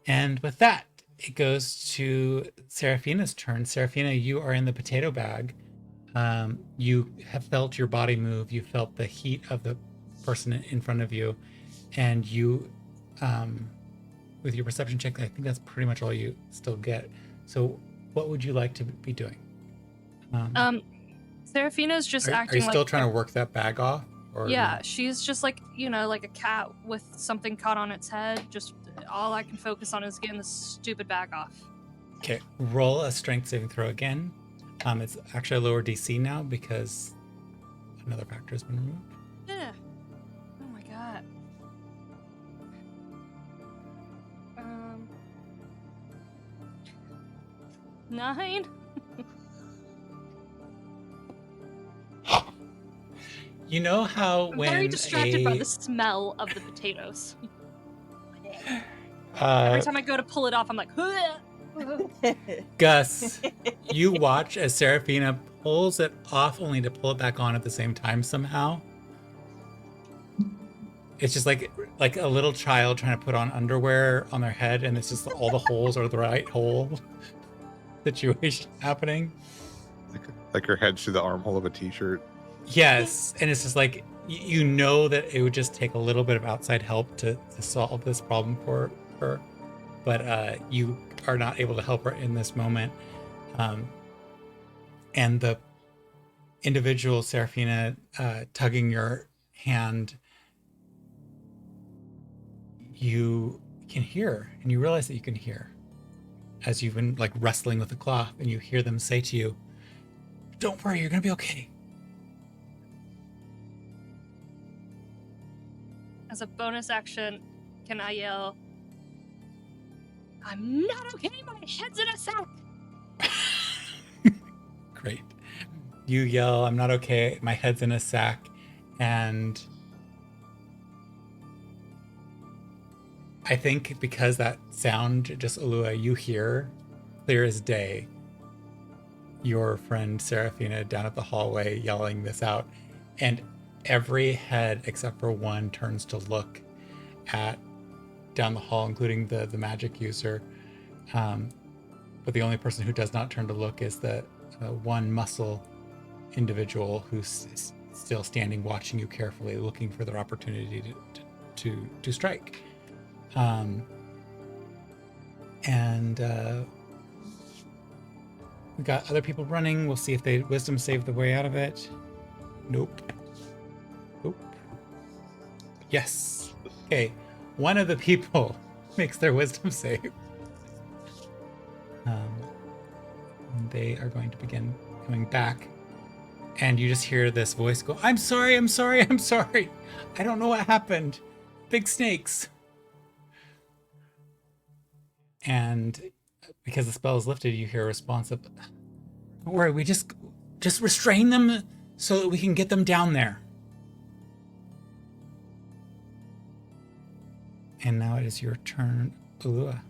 And with that, it goes to Seraphina's turn. Seraphina, you are in the potato bag. You have felt your body move. You felt the heat of the person in front of you. And you, with your perception check, I think that's pretty much all you still get. So what would you like to be doing? Seraphina's just Are acting you still like trying to work that bag off? Or yeah, she's just like, like a cat with something caught on its head. Just all I can focus on is getting this stupid bag off. Okay, roll a strength saving throw again. It's actually a lower DC now because another factor has been removed. Yeah. Oh my god. 9. You know how I'm when very distracted by the smell of the potatoes. uh, Every time I go to pull it off, I'm like, Gus, you watch as Seraphina pulls it off only to pull it back on at the same time somehow. It's just like a little child trying to put on underwear on their head, and it's just all the holes are the right hole situation happening. Like her head's through the armhole of a t-shirt. Yes, and it's just like you know that it would just take a little bit of outside help to solve this problem for her, but you are not able to help her in this moment. And the individual Seraphina tugging your hand, you can hear, and you realize that you can hear as you've been like wrestling with the cloth, and you hear them say to you, "Don't worry, you're gonna be okay." as a bonus action, can I yell, "I'm not okay, my head's in a sack"? Great. You yell, I'm not okay. My head's in a sack. And I think because that sound, just Ulua, you hear clear as day your friend Seraphina down at the hallway yelling this out. And every head except for one turns to look at down the hall, including the magic user. But the only person who does not turn to look is the one muscle individual who's still standing, watching you carefully, looking for their opportunity to strike. We got other people running. We'll see if they wisdom save the way out of it. Nope. Yes. Okay. One of the people makes their wisdom save. They are going to begin coming back. And you just hear this voice go, I'm sorry. I don't know what happened. Big snakes. And because the spell is lifted, you hear a response of, don't worry, we just restrain them so that we can get them down there. And now it is your turn, Ulua.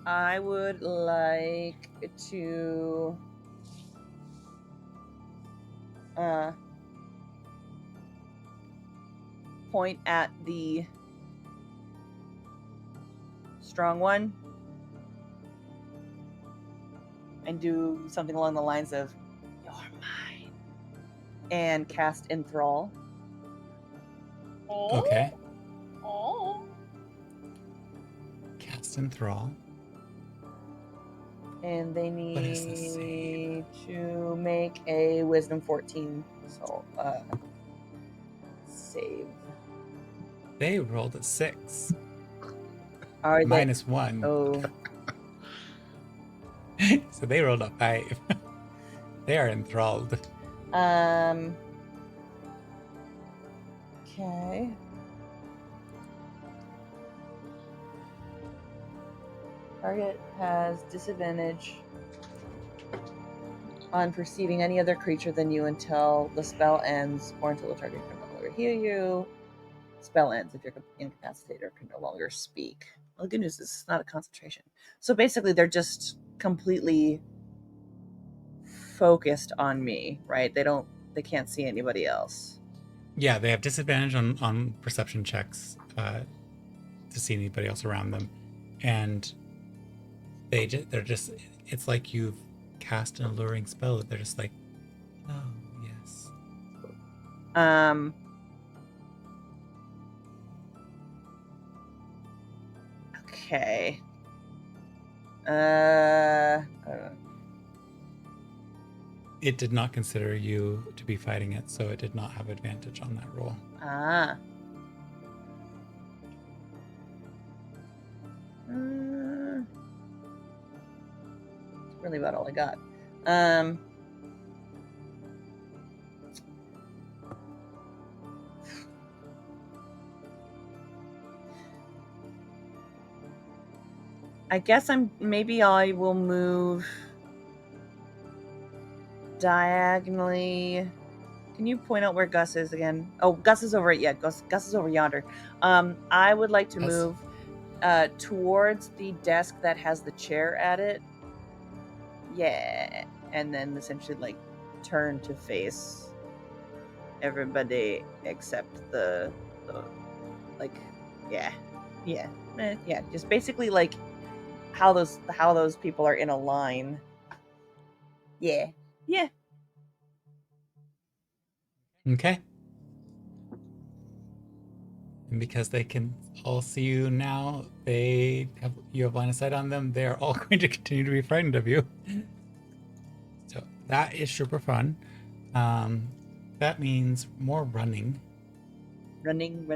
I would like to point at the strong one and do something along the lines of, you're mine, and cast Enthrall. Okay. Oh. Cast Enthrall. And they What is the save? need to make a Wisdom 14 save. They rolled a 6. Are they? Minus 1. Oh, So they rolled a 5. They are enthralled. okay. Target has disadvantage on perceiving any other creature than you until the spell ends or until the target can no longer hear you. Spell ends if you're incapacitated or can no longer speak. Well, the good news is it's not a concentration. So basically, they're just completely focused on me, right? They can't see anybody else. Yeah, they have disadvantage on perception checks to see anybody else around them. And they're just, it's like you've cast an alluring spell that they're just like, oh, yes. Okay. I don't know. It did not consider you to be fighting it, so it did not have advantage on that roll. Ah. That's really about all I got. I guess maybe I will move diagonally. Can you point out where Gus is again? Oh, Gus is over. Yeah, Gus is over yonder. I would like to Gus. move towards the desk that has the chair at it. Yeah, and then essentially like turn to face everybody except the like yeah. Just basically like how those people are in a line. Yeah. Okay. And because they can all see you now, you have line of sight on them. They're all going to continue to be frightened of you. So that is super fun. That means more running. Running.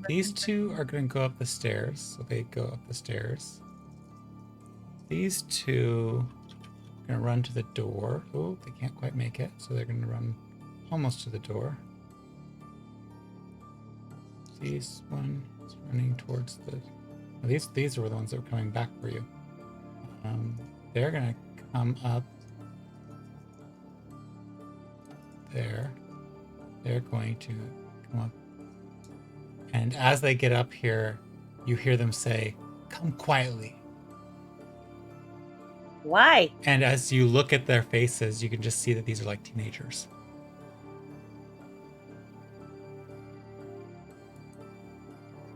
These two are going to go up the stairs. So they go up the stairs. These two are going to run to the door. Oh, they can't quite make it. So they're going to run almost to the door. This one is running towards the. These were the ones that were coming back for you. They're gonna come up there. They're going to come up, and as they get up here, you hear them say, "Come quietly." Why? And as you look at their faces, you can just see that these are like teenagers.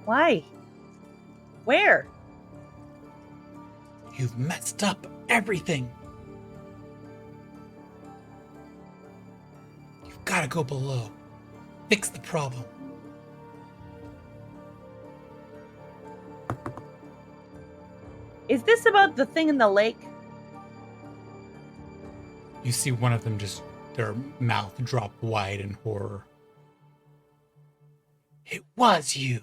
Why? Where? You've messed up everything. You've got to go below. Fix the problem. Is this about the thing in the lake? You see one of them just, their mouth drop wide in horror. It was you.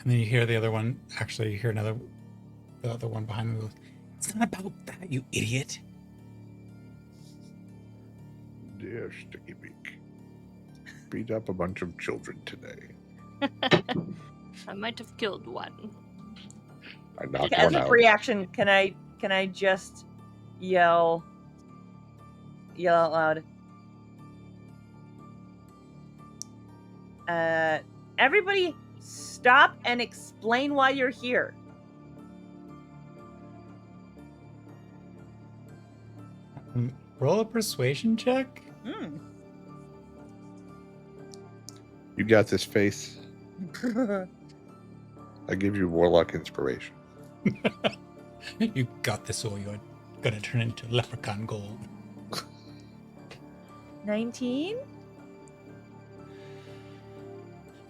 And then you hear the other one, actually you hear the other one behind them. It's not about that, you idiot. Dear Sticky Beak. Beat up a bunch of children today. I might have killed one. I knocked As one a out. free action, can I just yell out loud? Everybody stop and explain why you're here. Roll a persuasion check. You got this face. I give you Warlock inspiration. You got this, or you're gonna turn into leprechaun gold. 19?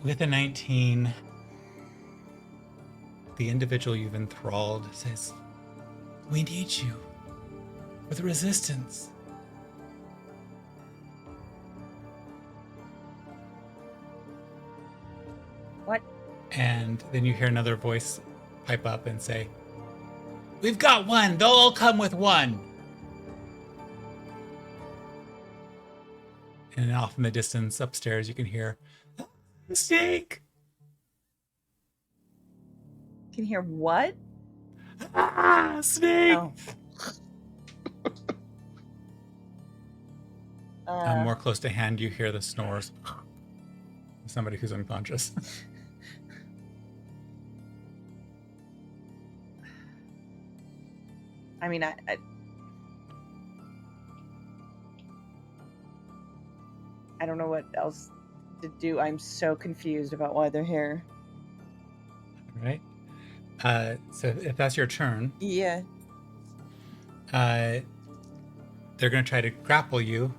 With a 19, the individual you've enthralled says, "We need you for the resistance." What? And then you hear another voice pipe up and say, "We've got one. They'll all come with one." And off in the distance upstairs, you can hear, "Snake! Can you hear what? Ah, snake!" Oh. More close to hand, you hear the snores. Somebody who's unconscious. I mean, I don't know what else to do. I'm so confused about why they're here. All right. So if that's your turn, Yeah. they're going to try to grapple you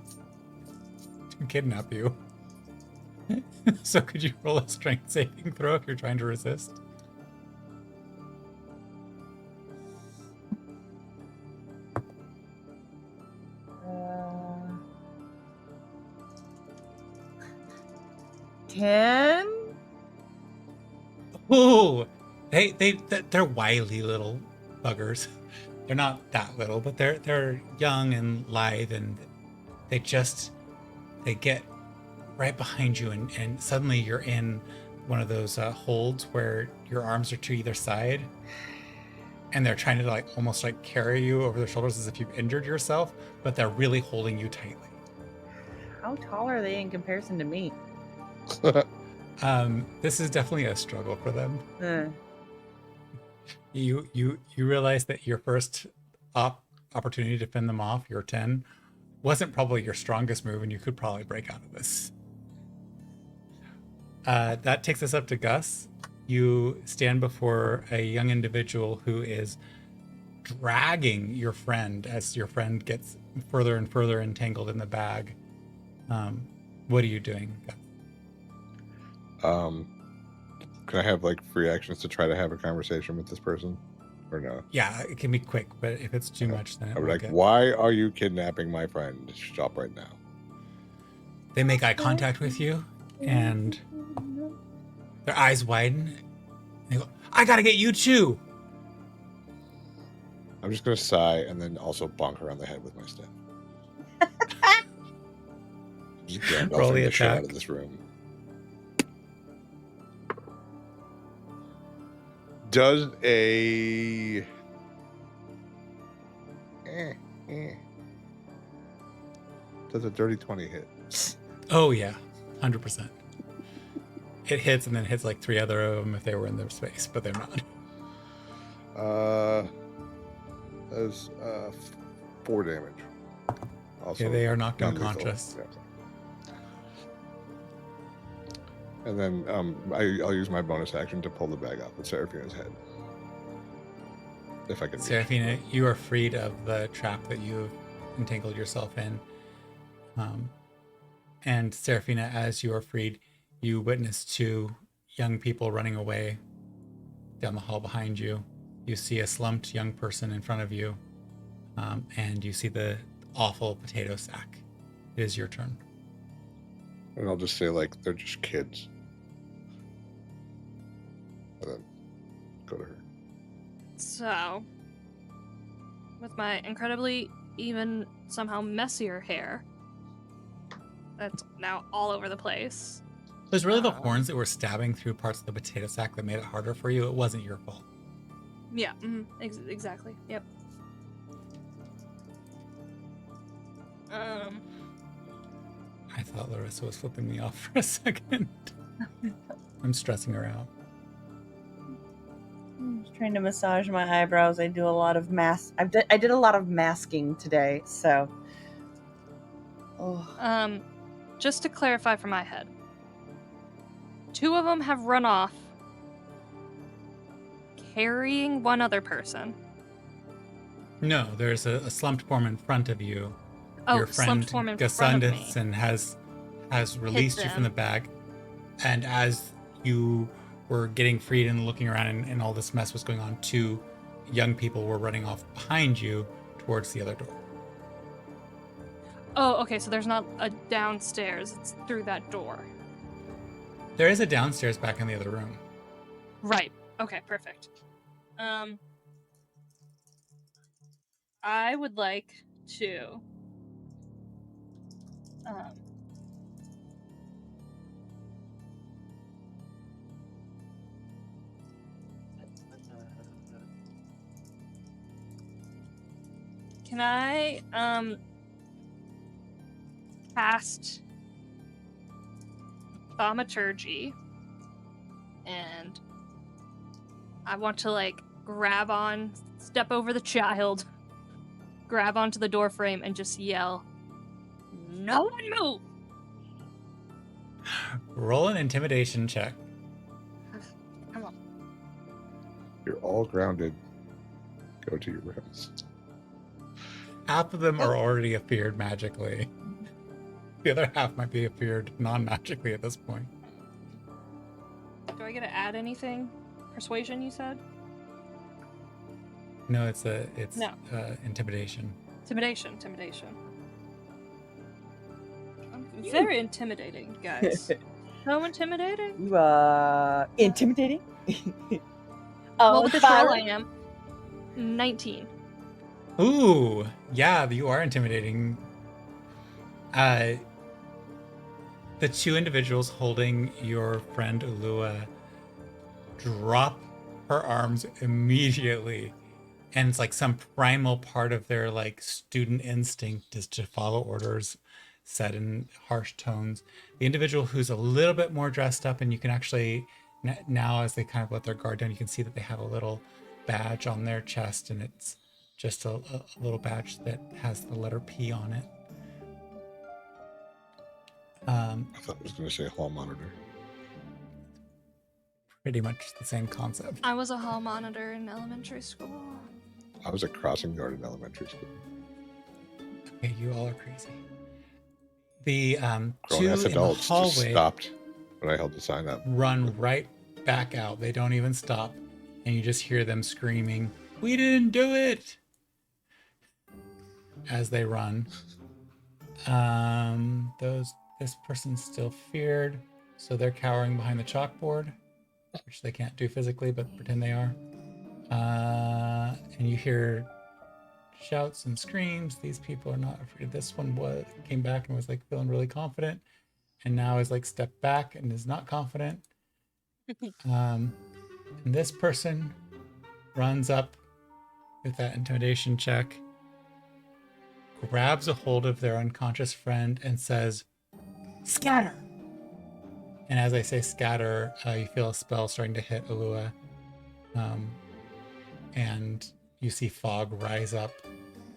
to kidnap you. So could you roll a strength saving throw if you're trying to resist? Uh, 10? Ooh, they're wily little buggers. They're not that little, but they're young and lithe, and they get right behind you, and suddenly you're in one of those holds where your arms are to either side, and they're trying to almost carry you over their shoulders as if you've injured yourself, but they're really holding you tightly. How tall are they in comparison to me? This is definitely a struggle for them. Uh, You realize that your first opportunity to fend them off, your 10, wasn't probably your strongest move, and you could probably break out of this. That takes us up to Gus. You stand before a young individual who is dragging your friend as your friend gets further and further entangled in the bag. What are you doing, Gus? Can I have free actions to try to have a conversation with this person, or no? Yeah, it can be quick, but if it's too much, then I would why are you kidnapping my friend? Stop right now. They make eye contact with you, and their eyes widen. They go, "I gotta get you too." I'm just gonna sigh and then also bonk her on the head with my staff. Just Roll the Gandalfing the shit out attack. of this room. Does a does a dirty 20 hit? Oh yeah, 100%. It hits and then hits like 3 other of them if they were in their space, but they're not. That's 4 damage. Also, Okay, they are knocked non-lethal. unconscious. Yeah. And then I'll use my bonus action to pull the bag off with Seraphina's head. If I can reach. Seraphina, you are freed of the trap that you've entangled yourself in. And Seraphina, as you are freed, you witness 2 young people running away down the hall behind you. You see a slumped young person in front of you, and you see the awful potato sack. It is your turn. And I'll just say, like, they're just kids. And then go to her. So, with my incredibly, even somehow messier hair, that's now all over the place. It was really the horns that were stabbing through parts of the potato sack that made it harder for you. It wasn't your fault. Yeah, exactly. Yep. I thought Larissa was flipping me off for a second. I'm stressing her out. I'm just trying to massage my eyebrows. I do a lot of I did a lot of masking today, so. Oh. Just to clarify for my head, 2 of them have run off, carrying one other person. No, there's a slumped form in front of you. Oh, Your friend slumped form in front of me. Gasundison has released you from the bag, and as you were getting freed and looking around and all this mess was going on, 2 young people were running off behind you towards the other door. Oh, okay, so there's not a downstairs, it's through that door. There is a downstairs back in the other room. Right, okay, perfect. I would like to can I cast thaumaturgy, and I want to like step over the child, grab onto the door frame, and just yell, "No one move!" Roll an intimidation check. Come on. You're all grounded. Go to your rooms. Half of them are already appeared magically. The other half might be appeared non-magically at this point. Do I get to add anything? Persuasion, you said? No, it's No. Intimidation. Intimidation. I'm very intimidating, guys. So intimidating. You intimidating? Well, with this roll, fire. I am 19. Ooh, yeah, you are intimidating. The 2 individuals holding your friend Ulua drop her arms immediately, and it's like some primal part of their like student instinct is to follow orders said in harsh tones. The individual who's a little bit more dressed up, and you can actually now, as they kind of let their guard down, you can see that they have a little badge on their chest, and it's just a little badge that has the letter P on it. I thought I was going to say hall monitor. Pretty much the same concept. I was a hall monitor in elementary school. I was a crossing guard in elementary school. Okay, you all are crazy. The 2 Grown-ass in the adults just hallway stopped when I held the sign up. run right back out. They don't even stop, and you just hear them screaming, "We didn't do it!" as they run. This person's still feared, so they're cowering behind the chalkboard, which they can't do physically, but pretend they are. And you hear shouts and screams. These people are not afraid. This one came back and was like feeling really confident, and now is like stepped back and is not confident. And this person runs up with that intimidation check, grabs a hold of their unconscious friend and says, "Scatter!" And as I say scatter, you feel a spell starting to hit Ulua. And you see fog rise up,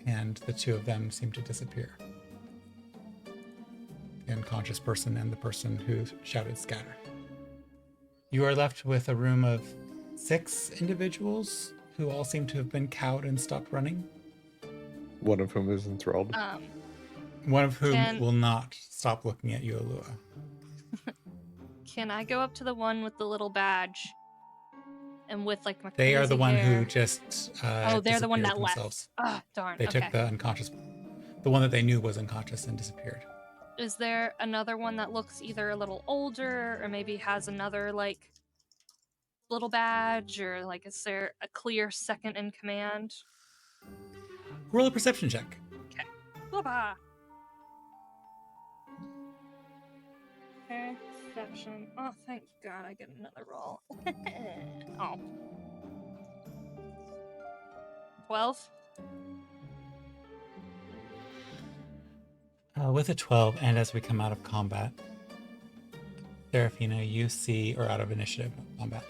and the two of them seem to disappear. The unconscious person and the person who shouted scatter. You are left with a room of 6 individuals who all seem to have been cowed and stopped running. One of whom is enthralled. One of whom will not stop looking at you, Ulua. Can I go up to the one with the little badge? And with like my They are the one hair? who just they're the one that themselves. left. Ah, darn. They okay. took the unconscious, the one that they knew was unconscious and disappeared. Is there another one that looks either a little older or maybe has another like little badge, or like is there a clear second in command? Roll a perception check. Okay. Blah-blah. Perception. Oh, thank God I get another roll. Oh. 12? With a 12, and as we come out of combat, Seraphina, you see, or out of initiative combat,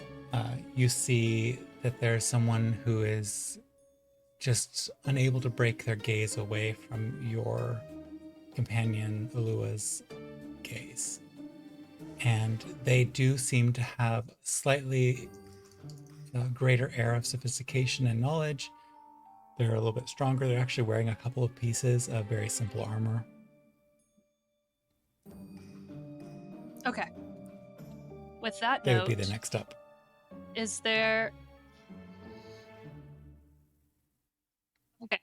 you see that there's someone who is just unable to break their gaze away from your companion Ulua's gaze. And they do seem to have slightly greater air of sophistication and knowledge. They're a little bit stronger. They're actually wearing a couple of pieces of very simple armor. Okay. With that They note, would be the next up. is there... Okay.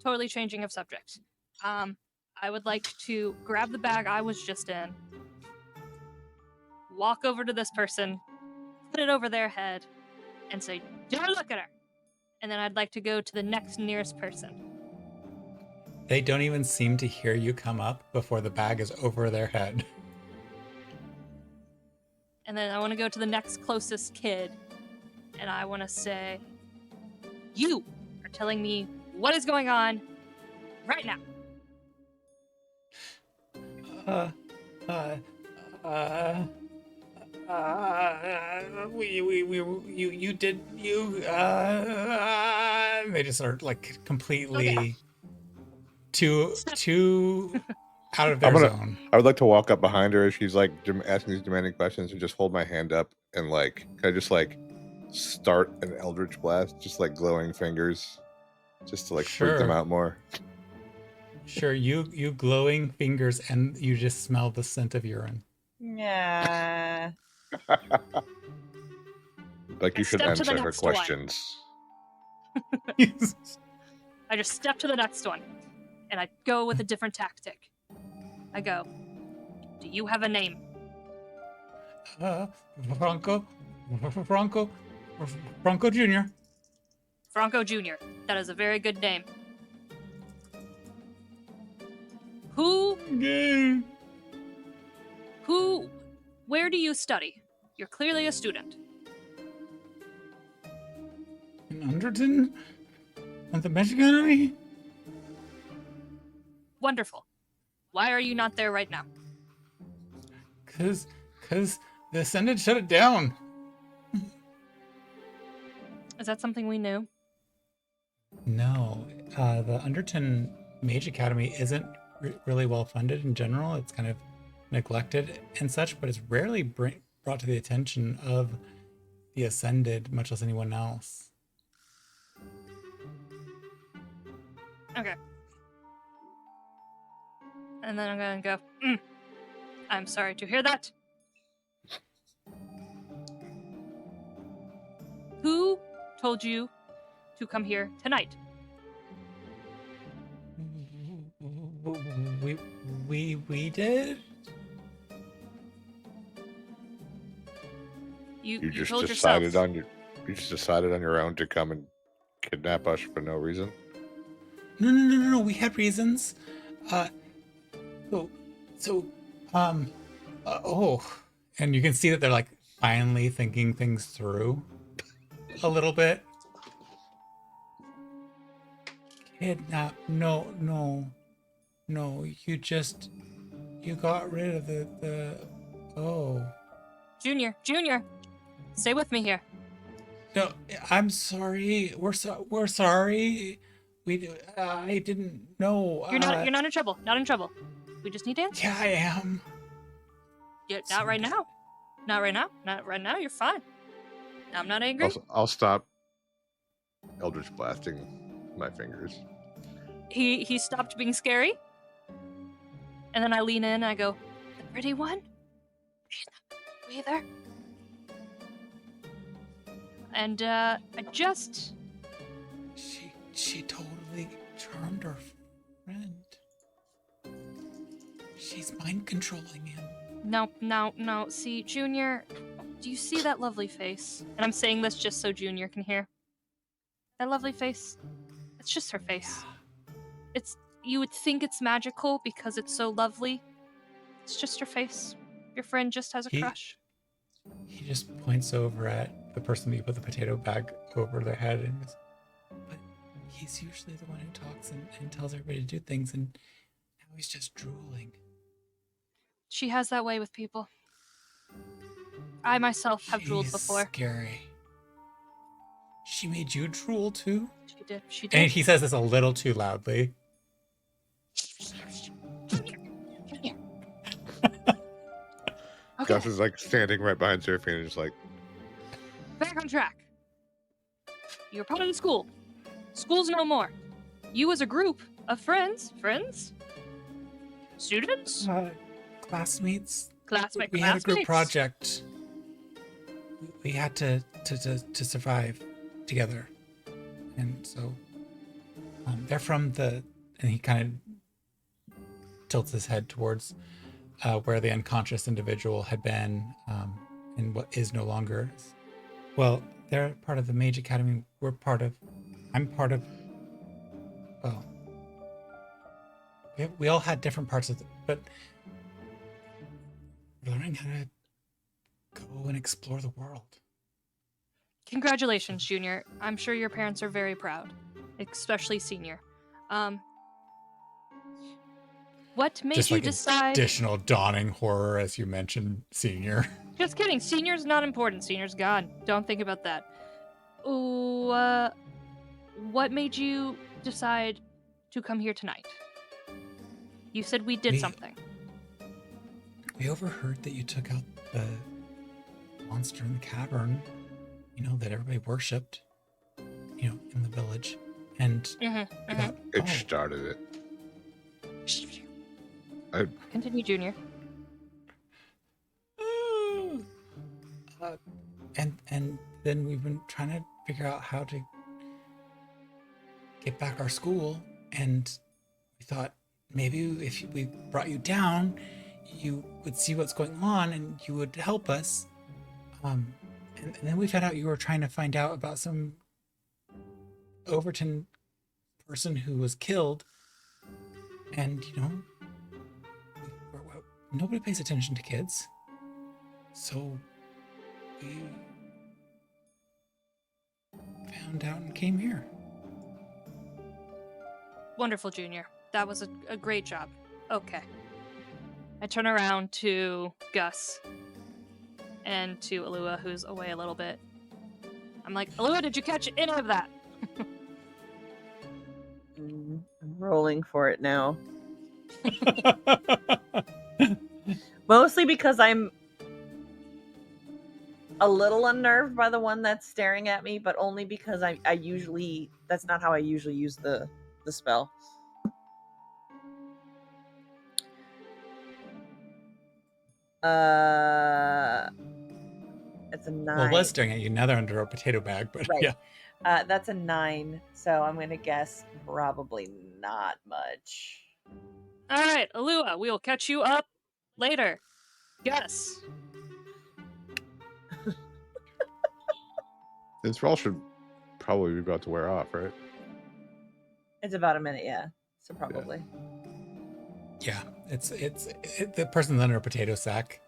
Totally changing of subject. I would like to grab the bag I was just in, walk over to this person, put it over their head, and say, "Don't look at her!" And then I'd like to go to the next nearest person. They don't even seem to hear you come up before the bag is over their head. And then I want to go to the next closest kid, and I want to say, "You are telling me what is going on right now." They just are like completely Okay. too out of their zone. I would like to walk up behind her as she's like asking these demanding questions and just hold my hand up and like, can I just like start an Eldritch Blast, just like glowing fingers, just to like freak them Sure. out more. Sure, you glowing fingers, and you just smell the scent of urine. Yeah. Like you should Step to the answer her next one. questions. I just step to the next one, and I go with a different tactic. I go, "Do you have a name?" Franco Jr. Franco Jr. That is a very good name. Where do you study? You're clearly a student. In Underton? At the Magic Academy? Wonderful. Why are you not there right now? Cause the Ascendant shut it down. Is that something we knew? No, the Underton Mage Academy isn't really well funded in general. It's kind of neglected and such, but it's rarely brought to the attention of the Ascended, much less anyone else. Okay. And then I'm gonna go, I'm sorry to hear that. Who told you to come here tonight? We did? You just told decided yourself. on your own to come and kidnap us for no reason. No. We had reasons. Uh, so, so, um, and you can see that they're like finally thinking things through a little bit. Kidnap? No. You got rid of the. Oh. Junior, stay with me here. No, I'm sorry. We're sorry. I didn't know. You're not in trouble. Not in trouble. We just need answers. Yeah, I am. Yeah, not right now. Not right now. Not right now. You're fine. I'm not angry. I'll stop Eldritch blasting my fingers. He stopped being scary. And then I lean in and I go, the pretty one? She's not either. And I just... She totally charmed her friend. She's mind controlling him. No. See, Junior, do you see that lovely face? And I'm saying this just so Junior can hear. That lovely face. It's just her face. Yeah. You would think it's magical because it's so lovely. It's just her face. Your friend just has a crush. He just points over at the person that you put the potato bag over their head and goes, but he's usually the one who talks and tells everybody to do things, and now he's just drooling. She has that way with people. I myself have drooled before. Scary. She made you drool too? She did. And he says this a little too loudly. Junior. Okay. Gus is like standing right behind Seraphina, just like, Back on track. You're part of the school. School's no more. You as a group of friends? Students? Classmates. Classmates. We had a group project. We had to survive together. And so they're from and he kind of tilts his head towards where the unconscious individual had been and what is no longer. Well, they're part of the Mage Academy. I'm part of, well, we all had different parts of it, but we're learning how to go and explore the world. Congratulations, Junior. I'm sure your parents are very proud, especially Senior. What made Just you like decide? Additional dawning horror, as you mentioned, Senior. Just kidding. Senior's not important. Senior's gone. Don't think about that. Ooh, what made you decide to come here tonight? You said we did something. We overheard that you took out the monster in the cavern, that everybody worshipped, in the village. And it started it. Continue, Junior. And then we've been trying to figure out how to get back our school, and we thought maybe if we brought you down, you would see what's going on and you would help us. And then we found out you were trying to find out about some Overton person who was killed, and nobody pays attention to kids, so we found out and came here. Wonderful, Junior. That was a great job. Okay. I turn around to Gus and to Ulua, who's away a little bit. I'm like, Ulua, did you catch any of that? I'm rolling for it now. Mostly because I'm a little unnerved by the one that's staring at me, but only because I usually, that's not how I usually use the spell. It's a 9. Well, it was staring at you. Now they're under a potato bag, but right. Yeah. That's a 9, so I'm gonna guess probably not much. All right, Ulua, we'll catch you up later. Yes. This roll should probably be about to wear off, right? It's about a minute, yeah. So probably. Yeah, the person's under a potato sack.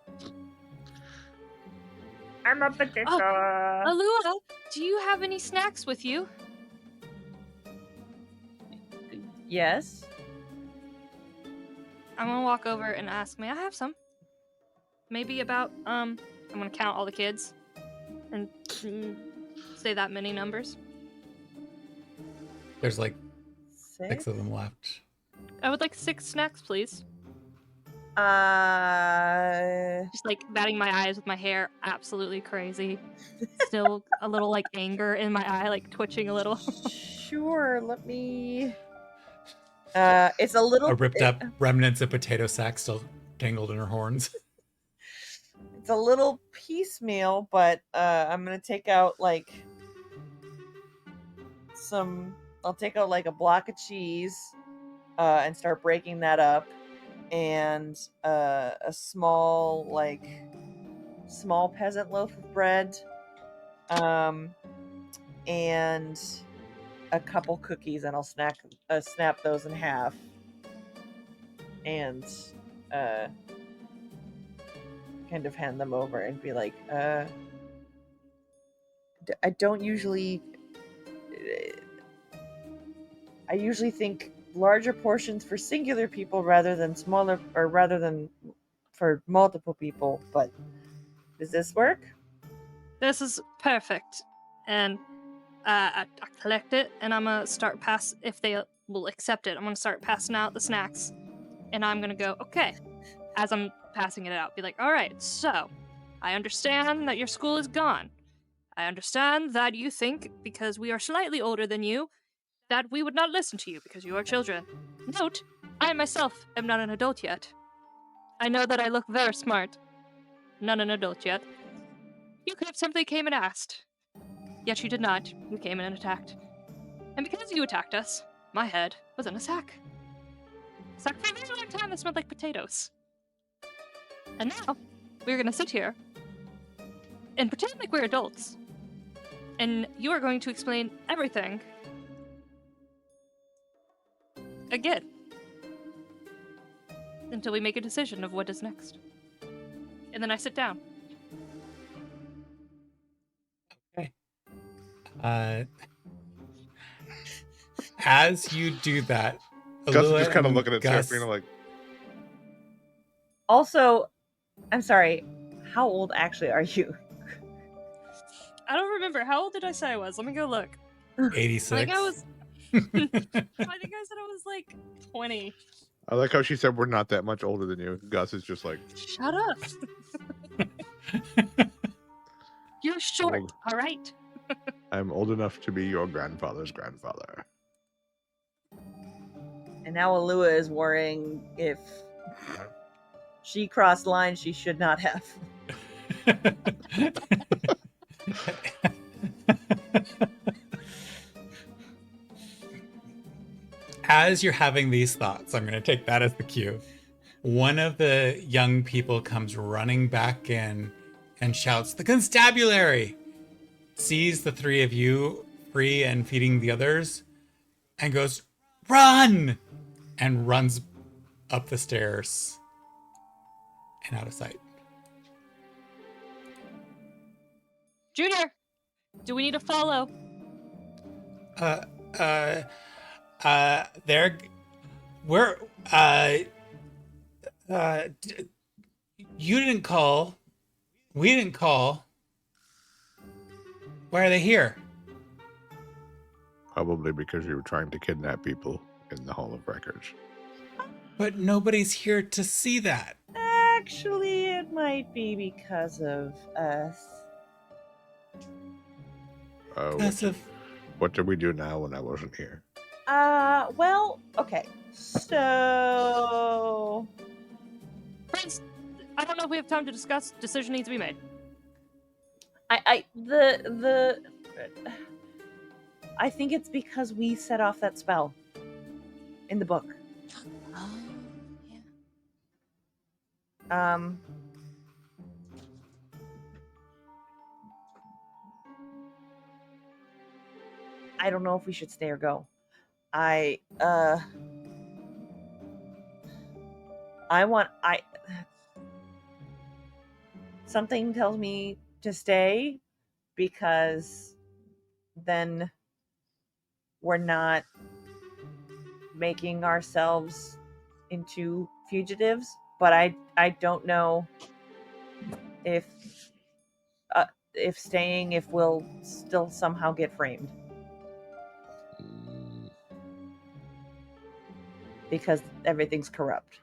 I'm a potato. Alua, do you have any snacks with you? Yes. I'm gonna walk over and ask, may I have some? Maybe about, I'm gonna count all the kids and say that many numbers. There's like 6? 6 of them left. I would like 6 snacks, please. Uh, Just like batting my eyes with my hair, absolutely crazy. Still a little like anger in my eye, like twitching a little. sure. Let me. It's a little. A ripped up remnants of potato sack still tangled in her horns. It's a little piecemeal, but I'm gonna take out like some. I'll take out like a block of cheese, and start breaking that up, and a small peasant loaf of bread, and a couple cookies, and I'll snap those in half, and kind of hand them over and be like, I don't usually. I usually think larger portions for singular people rather than smaller, or rather than for multiple people. But does this work? This is perfect. And I collect it, and I'm gonna start if they will accept it, I'm gonna start passing out the snacks. And I'm gonna go, okay, as I'm passing it out, be like, all right, so I understand that your school is gone. I understand that you think, because we are slightly older than you, that we would not listen to you because you are children. Note, I myself am not an adult yet. I know that I look very smart. Not an adult yet. You could have simply came and asked. Yet you did not. You came in and attacked. And because you attacked us, my head was in a sack. A sack for a very long time that smelled like potatoes. And now, we're gonna sit here and pretend like we're adults. And you are going to explain everything again. Until we make a decision of what is next. And then I sit down. Okay. As you do that, Gus is Ulua just kind of and looking at Gus- Seraphina like, Also, I'm sorry. How old actually are you? I don't remember. How old did I say I was? Let me go look. 86. I think I was I think I said I was like 20. I like how she said we're not that much older than you. Gus is just like, Shut up. You're short, Old. all right? I'm old enough to be your grandfather's grandfather. And now Ulua is worrying if she crossed lines she should not have. As you're having these thoughts, I'm going to take that as the cue. One of the young people comes running back in and shouts, "The constabulary!" Sees the 3 of you free and feeding the others and goes, "Run!" and runs up the stairs and out of sight. Junior, do we need to follow? There, we're, you didn't call. We didn't call. Why are they here? Probably because you were trying to kidnap people in the Hall of Records. But nobody's here to see that. Actually, it might be because of us. What did we do now when I wasn't here? Well, okay. So, Friends, I don't know if we have time to discuss. Decision needs to be made. I think it's because we set off that spell in the book. Oh, yeah. I don't know if we should stay or go. I want I something tells me to stay because then we're not making ourselves into fugitives, but I don't know if uh, if staying if we'll still somehow get framed Mm, because everything's corrupt.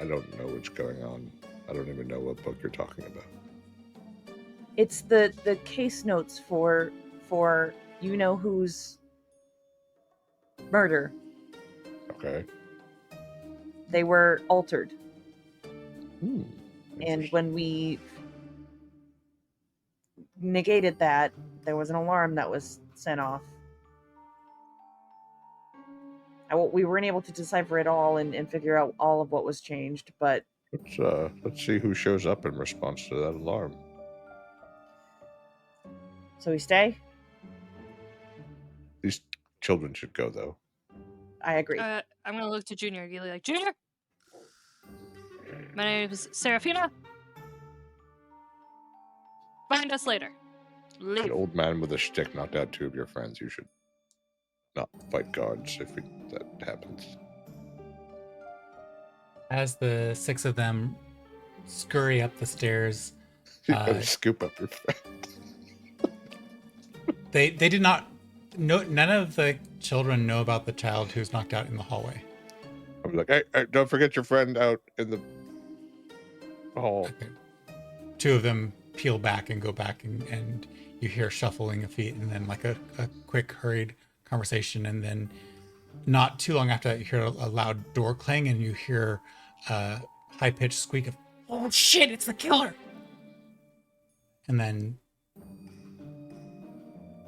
I don't know what's going on. I don't even know what book you're talking about. It's the case notes for you know whose murder. Okay. They were altered, Hmm. and Interesting. when we negated that, there was an alarm that was sent off. We weren't able to decipher it all and figure out all of what was changed, but Let's see who shows up in response to that alarm. so we stay. These children should go though. I agree. I'm gonna look to Junior. You like Junior? My name is Seraphina. Find us later. An Leave. old man with a stick knocked out 2 of your friends. You should not fight guards if that happens. As the 6 of them scurry up the stairs, You gotta scoop up your friend. they did not. No, none of the children know about the child who's knocked out in the hallway. I'm like, hey, don't forget your friend out in the hall. Okay. 2 of them peel back and go back, and you hear shuffling of feet, and then like a quick, hurried conversation, and then not too long after that, you hear a loud door clang, and you hear a high-pitched squeak of, "Oh shit, it's the killer!" And then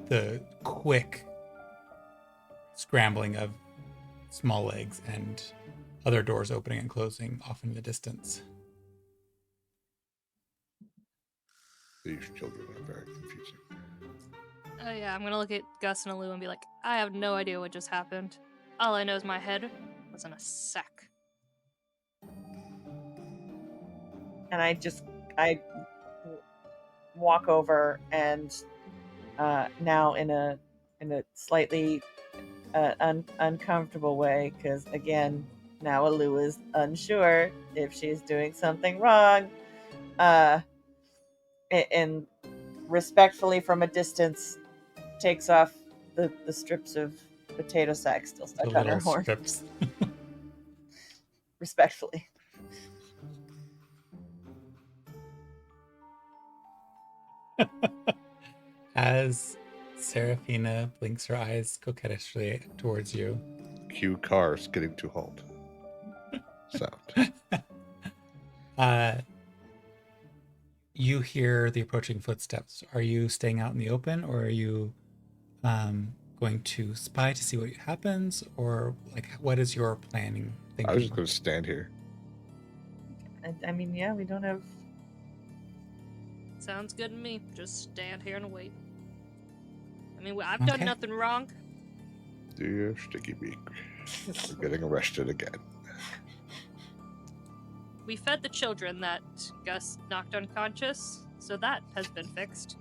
the quick scrambling of small legs and other doors opening and closing off in the distance. These children are very confusing. Oh yeah, I'm gonna look at Gus and Alu and be like, I have no idea what just happened. All I know is my head was in a sack. And I walk over and now in a slightly uncomfortable way, because again now Alu is unsure if she's doing something wrong, and respectfully from a distance takes off the strips of potato sack still The stuck on her little horn. strips. Respectfully. As Seraphina blinks her eyes coquettishly towards you, Cue cars getting to halt. Sound. you hear the approaching footsteps. Are you staying out in the open, or are you going to spy to see what happens, or like what is your planning thinking? I was just gonna stand here. I mean, yeah, we don't have. Sounds good to me. Just stand here and wait. I mean, I've done Okay. nothing wrong. Do your sticky beak. We're getting arrested again. We fed the children that Gus knocked unconscious, so that has been fixed.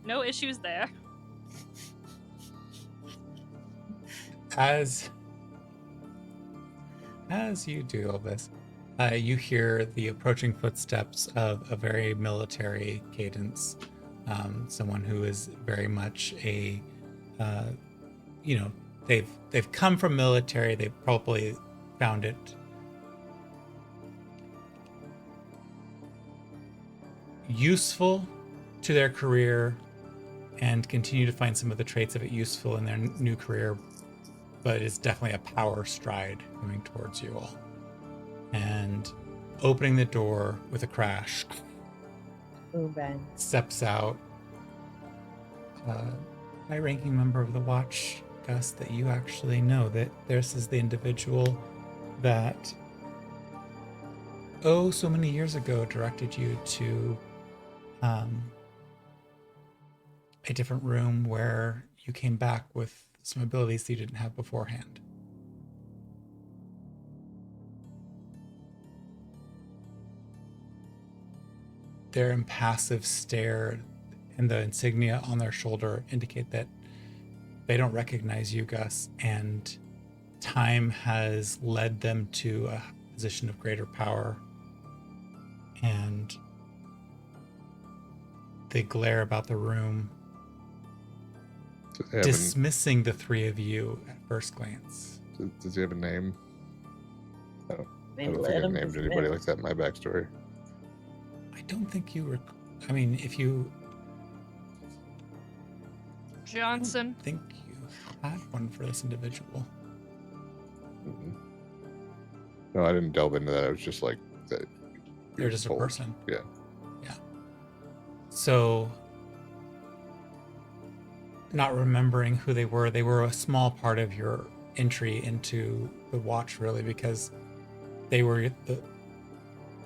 No issues there. As you do all this, you hear the approaching footsteps of a very military cadence. Someone who is very much a, they've come from military. They've probably found it useful to their career and continue to find some of the traits of it useful in their new career, but it's definitely a power stride coming towards you all. And opening the door with a crash, Boom bang. steps out high-ranking member of the Watch, Gus, that you actually know. That this is the individual that so many years ago directed you to a different room where you came back with some abilities that you didn't have beforehand. Their impassive stare and the insignia on their shoulder indicate that they don't recognize you, Gus, and time has led them to a position of greater power. And they glare about the room, dismissing the three of you at first glance. Does he have a name? I don't They think let I've him named anybody like dismiss. that in my backstory. I don't think you I mean, if you Johnson. I think you had one for this individual. Mm-mm. No, I didn't delve into that. I was just like that. They're just a person. Yeah. Yeah. So, not remembering who they were a small part of your entry into the watch, really, because they were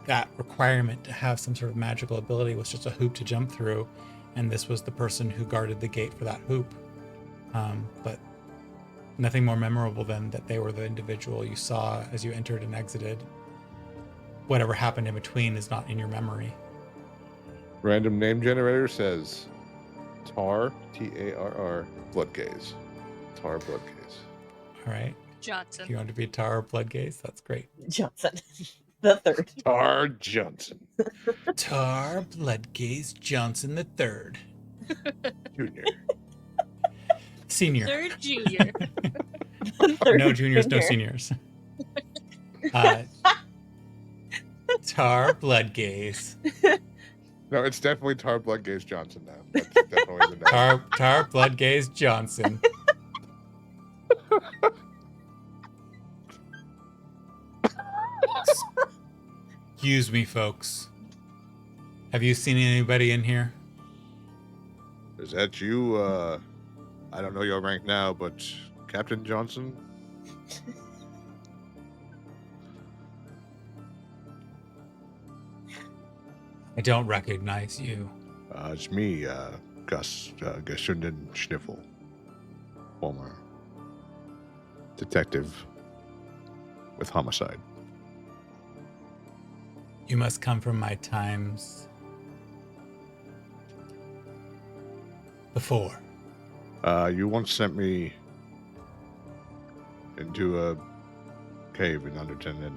that requirement to have some sort of magical ability was just a hoop to jump through, and this was the person who guarded the gate for that hoop. But nothing more memorable than that they were the individual you saw as you entered and exited. Whatever happened in between is not in your memory. Random name generator says Tar, Tarr, Bloodgaze. Tar Bloodgaze. All right. Johnson. If you want to be Tar Bloodgaze, that's great. Johnson, the third. Tar Johnson. Tar Bloodgaze Johnson the Third. Junior. Senior. Third junior. No juniors, no seniors. Tar Bloodgaze. No, it's definitely Tar Bloodgaze Johnson now. That's definitely the name. Tar Bloodgaze Johnson. Excuse me, folks. Have you seen anybody in here? Is that you? I don't know your rank now, but Captain Johnson? I don't recognize you. It's me, Gus Gesunden Schniffel, former detective with homicide. You must come from my times before. You once sent me into a cave in Underton, and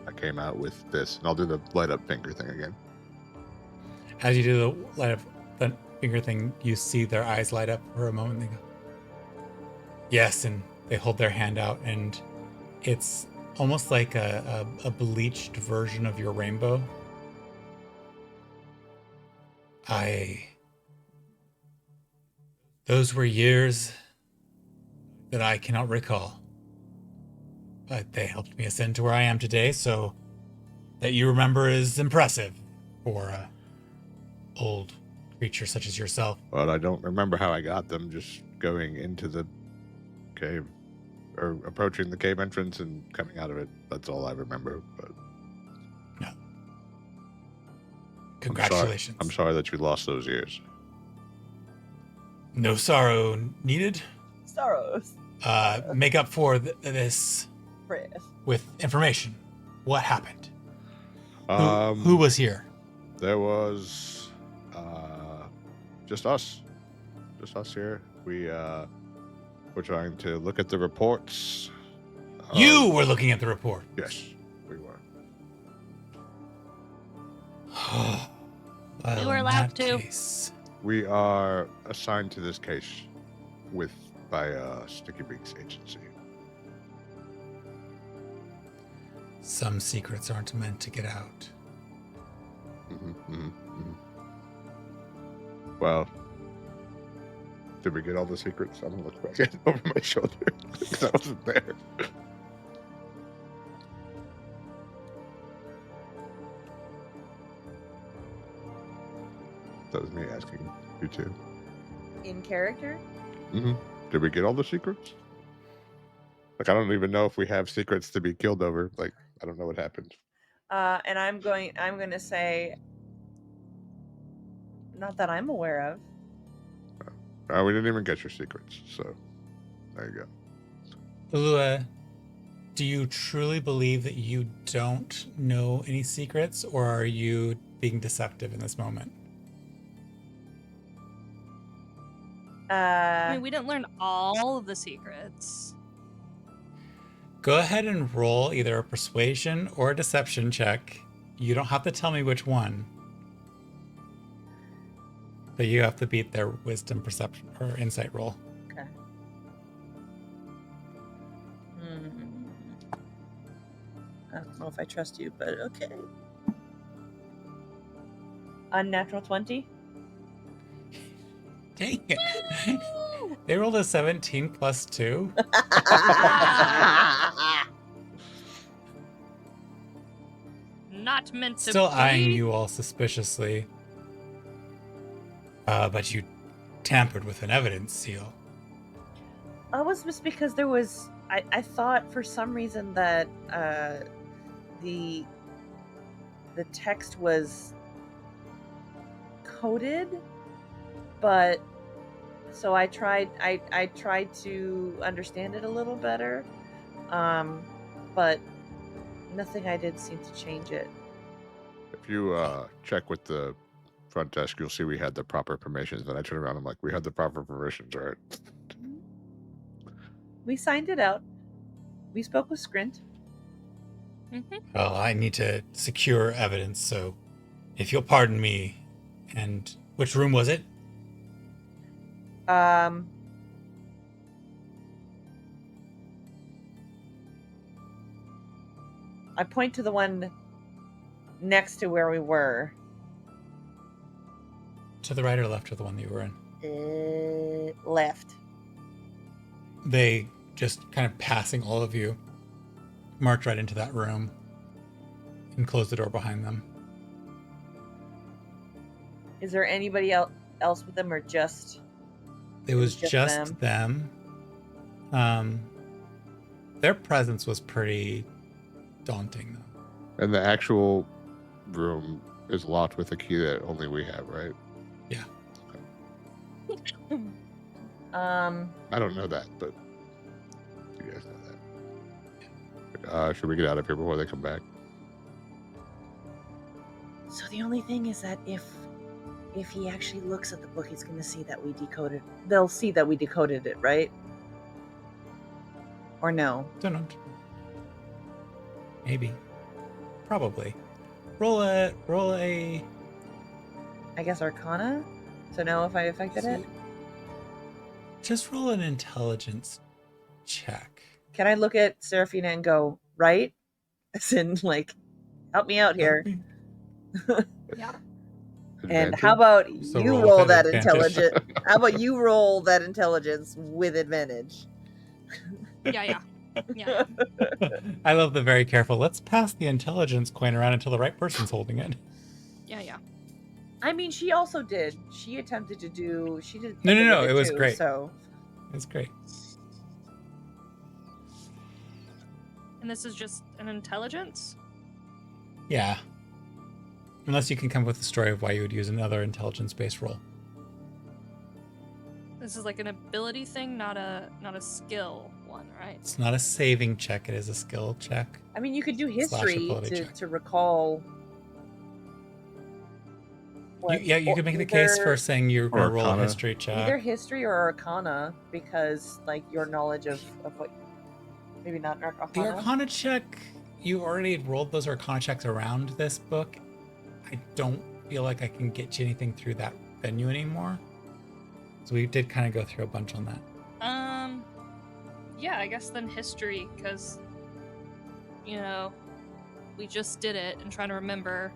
I came out with this. And I'll do the light up finger thing again. As you do the light up the finger thing, you see their eyes light up for a moment. They go, yes, and they hold their hand out, and it's almost like a bleached version of your rainbow. Those were years that I cannot recall. But they helped me ascend to where I am today, so that you remember is impressive for a old creature such as yourself. Well, I don't remember how I got them, just going into the cave, or approaching the cave entrance and coming out of it. That's all I remember, but... No. Congratulations. I'm sorry that you lost those years. No sorrow needed. Sorrows. Make up for this Chris. with information. What happened? Um, Who was here? There was just us here. We were trying to look at the reports. You were looking at the report. Yes, we were. Well, We were in allowed that to. case, We are assigned to this case by Sticky Beaks Agency. some secrets aren't meant to get out. Well, did we get all the secrets? I'm gonna look back at over my shoulder because I wasn't there. That was me asking you too. In character? Did we get all the secrets? Like, I don't even know if we have secrets to be killed over. Like, I don't know what happened. And I'm going to say, not that I'm aware of. We didn't even get your secrets, so there you go. Ulua, do you truly believe that you don't know any secrets, or are you being deceptive in this moment? I mean, we didn't learn all of the secrets. Go ahead and roll either a persuasion or a deception check. You don't have to tell me which one. But you have to beat their wisdom, perception, or insight roll. Okay. I don't know if I trust you, but okay. Unnatural 20? Dang it. They rolled a 17 plus 2. Not meant to Still be. eyeing you all suspiciously. But you tampered with an evidence seal. It was just because there was... I thought for some reason that the text was coded, but so I tried to understand it a little better, but nothing I did seemed to change it. If you check with the front desk, you'll see we had the proper permissions. And I turn around, I'm like, we had the proper permissions, right? We signed it out. We spoke with Scrint. Well, I need to secure evidence, so if you'll pardon me. And which room was it? I point to the one next to where we were. To the right or left of the one that you were in? Left. They, just kind of passing all of you, march right into that room and close the door behind them. Is there anybody else with them, or just... It was just them. Their presence was pretty daunting, though. And the actual room is locked with a key that only we have, right? Yeah. Okay. I don't know that, but you guys know that. Should we get out of here before they come back? So the only thing is that if he actually looks at the book, he's going to see that we decoded. They'll see that we decoded it, right? Or no? Don't know. Maybe. Probably. Roll a. I guess Arcana to know if I affected it. Just roll an intelligence check. Can I look at Seraphina and go, right? As in, like, help me out here. Yeah. And how about So you roll roll with that advantage. intelligence? How about you roll that intelligence with advantage? Yeah. I love the very careful. Let's pass the intelligence coin around until the right person's holding it. Yeah. I mean, she also did. She attempted to do. She did. No. It was great. So It was great. And this is just an intelligence? Yeah. Unless you can come up with a story of why you would use another intelligence-based roll. This is like an ability thing, not a skill one, right? It's not a saving check. It is a skill check. I mean, you could do Slash history ability check. to recall. You could make the case for saying you're going to roll a Arcana. history check. Either history or Arcana, because like your knowledge of what. Maybe not Arcana. The Arcana check, you already rolled those Arcana checks around this book. I don't feel like I can get you anything through that venue anymore. So we did kind of go through a bunch on that. Yeah, I guess then history, because, we just did it and trying to remember,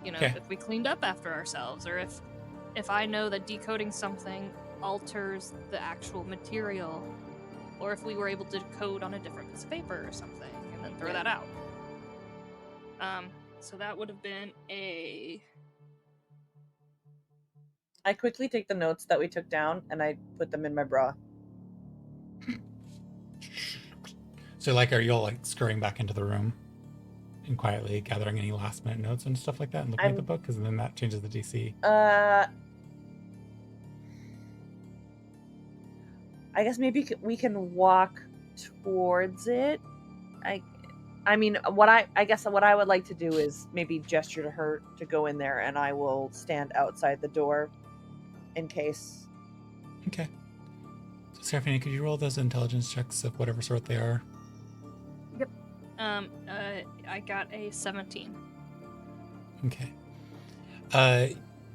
Okay. if we cleaned up after ourselves, or if I know that decoding something alters the actual material, or if we were able to code on a different piece of paper or something, and then throw that out. So that would have been a... I quickly take the notes that we took down and I put them in my bra. So are you all like scurrying back into the room and quietly gathering any last minute notes and stuff like that and looking at the book? Because then that changes the DC. I guess maybe we can walk towards it. I mean, I guess what I would like to do is maybe gesture to her to go in there, and I will stand outside the door in case. Okay. So, Seraphina, could you roll those intelligence checks of whatever sort they are? Yep. I got a 17. Okay.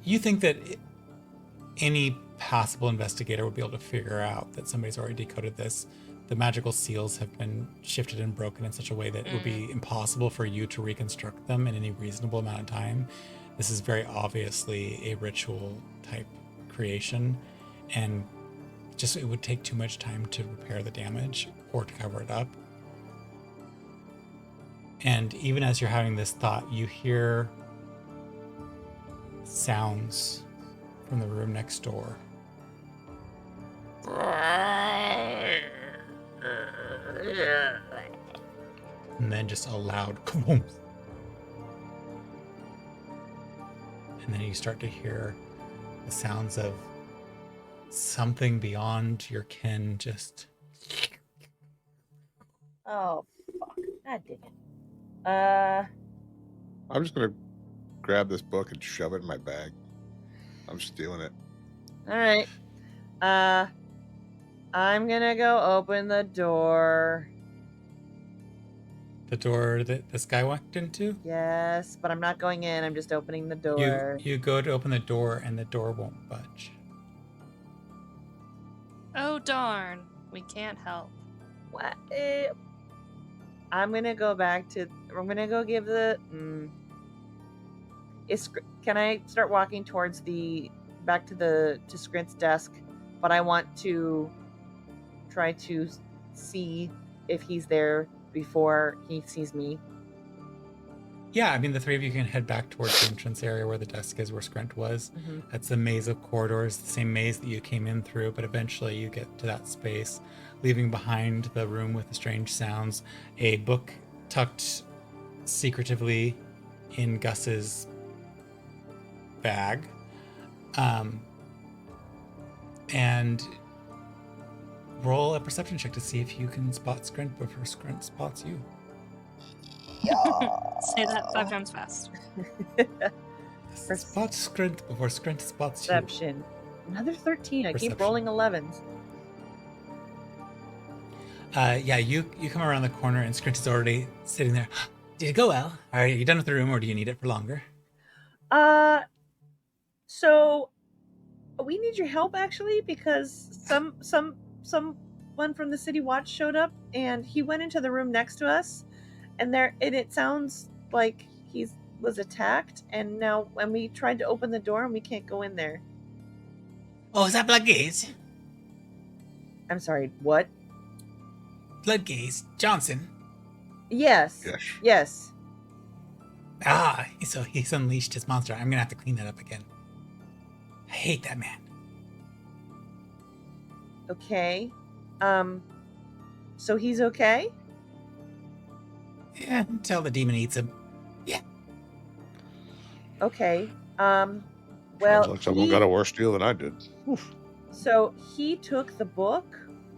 You think that any passable investigator would be able to figure out that somebody's already decoded this. The magical seals have been shifted and broken in such a way that it would be impossible for you to reconstruct them in any reasonable amount of time. This is very obviously a ritual type creation, and just it would take too much time to repair the damage or to cover it up. And even as you're having this thought, you hear sounds from the room next door. And then just a loud kaboom. And then you start to hear the sounds of something beyond your kin just... Oh, fuck. God dang it. I'm just gonna grab this book and shove it in my bag. I'm stealing it. All right. I'm gonna go open the door. The door that this guy walked into? Yes, but I'm not going in. I'm just opening the door. You go to open the door and the door won't budge. Oh darn, we can't help. What? I'm gonna go back to. I'm gonna go give the. Can I start walking towards back to Scrint's desk? But I want to try to see if he's there before he sees me. Yeah, I mean, the three of you can head back towards the entrance area where the desk is, where Skrint was. Mm-hmm. That's the maze of corridors, the same maze that you came in through, but eventually you get to that space, leaving behind the room with the strange sounds, a book tucked secretively in Gus's bag. And roll a perception check to see if you can spot Skrint before Skrint spots you. Say that 5 times fast. Spot Skrint before Skrint spots you. Perception. Another 13. I keep Perception. rolling 11s. Yeah, you come around the corner and Skrint is already sitting there. Did it go well? Are you done with the room, or do you need it for longer? So we need your help actually, because someone from the city watch showed up and he went into the room next to us, and it sounds like he was attacked, and now when we tried to open the door and we can't go in there. Oh, is that Bloodgaze? I'm sorry, what? Bloodgaze Johnson. Yes. Yes. Yes. Ah, so he's unleashed his monster. I'm gonna have to clean that up again. I hate that man. Okay. So he's okay? Yeah, until the demon eats him. Yeah. Okay. Sounds Well, like someone got a worse deal than I did. Oof. so he took the book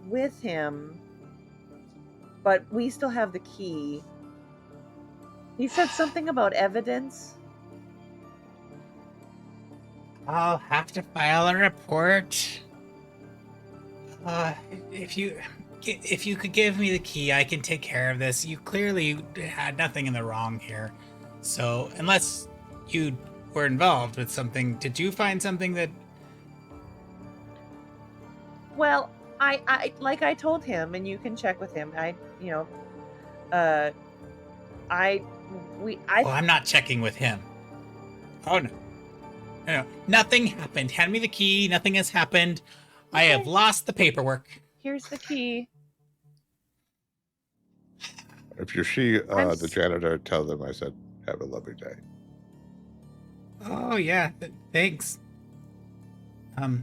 with him, but we still have the key. He said something about evidence. I'll have to file a report. If you could give me the key, I can take care of this. You clearly had nothing in the wrong here. So, unless you were involved with something, did you find something that... Well, I like I told him, and you can check with him. Oh, I'm not checking with him. Oh, no. No, nothing happened. Hand me the key. Nothing has happened. I have lost the paperwork. Here's the key. If you see the janitor, tell them I said, have a lovely day. Oh, yeah. Thanks.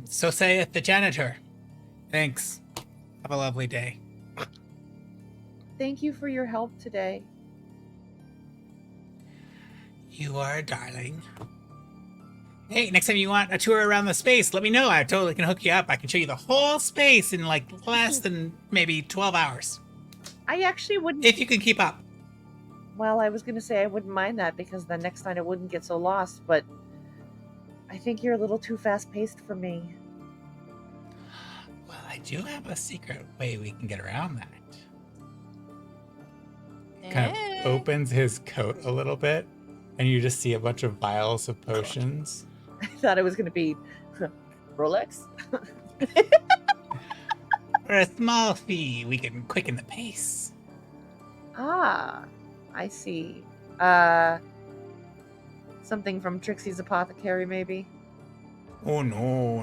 So saith the janitor. Thanks. Have a lovely day. Thank you for your help today. You are a darling. Hey, next time you want a tour around the space, let me know. I totally can hook you up. I can show you the whole space in like less than maybe 12 hours. I actually wouldn't. If you can keep up. Well, I was going to say I wouldn't mind that because the next time I wouldn't get so lost, but I think you're a little too fast-paced for me. Well, I do have a secret way we can get around that. Kind of opens his coat a little bit, and you just see a bunch of vials of potions. I thought it was going to be Rolex. For a small fee, we can quicken the pace. Ah, I see. Something from Trixie's Apothecary, maybe? Oh, no.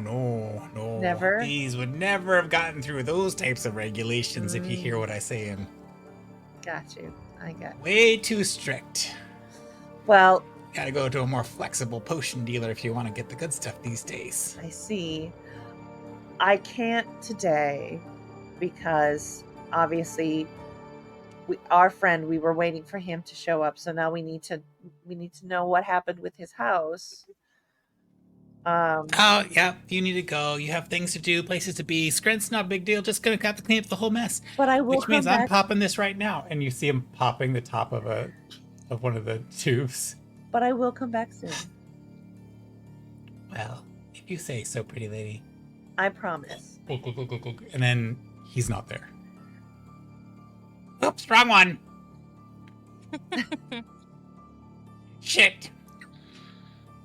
Never? These would never have gotten through those types of regulations if you hear what I say. Got you. I got you. Way too strict. Well, Gotta go to a more flexible potion dealer if you want to get the good stuff these days. I see. I can't today because obviously our friend, we were waiting for him to show up, so now we need to know what happened with his house. Oh, yeah, you need to go. You have things to do, places to be. Skrent's not a big deal. Just gonna have to clean up the whole mess. But I will Which means come I'm back. popping this right now. And you see him popping the top of one of the tubes. But I will come back soon. Well, if you say so, pretty lady. I promise. And then he's not there. Oops, wrong one. Shit.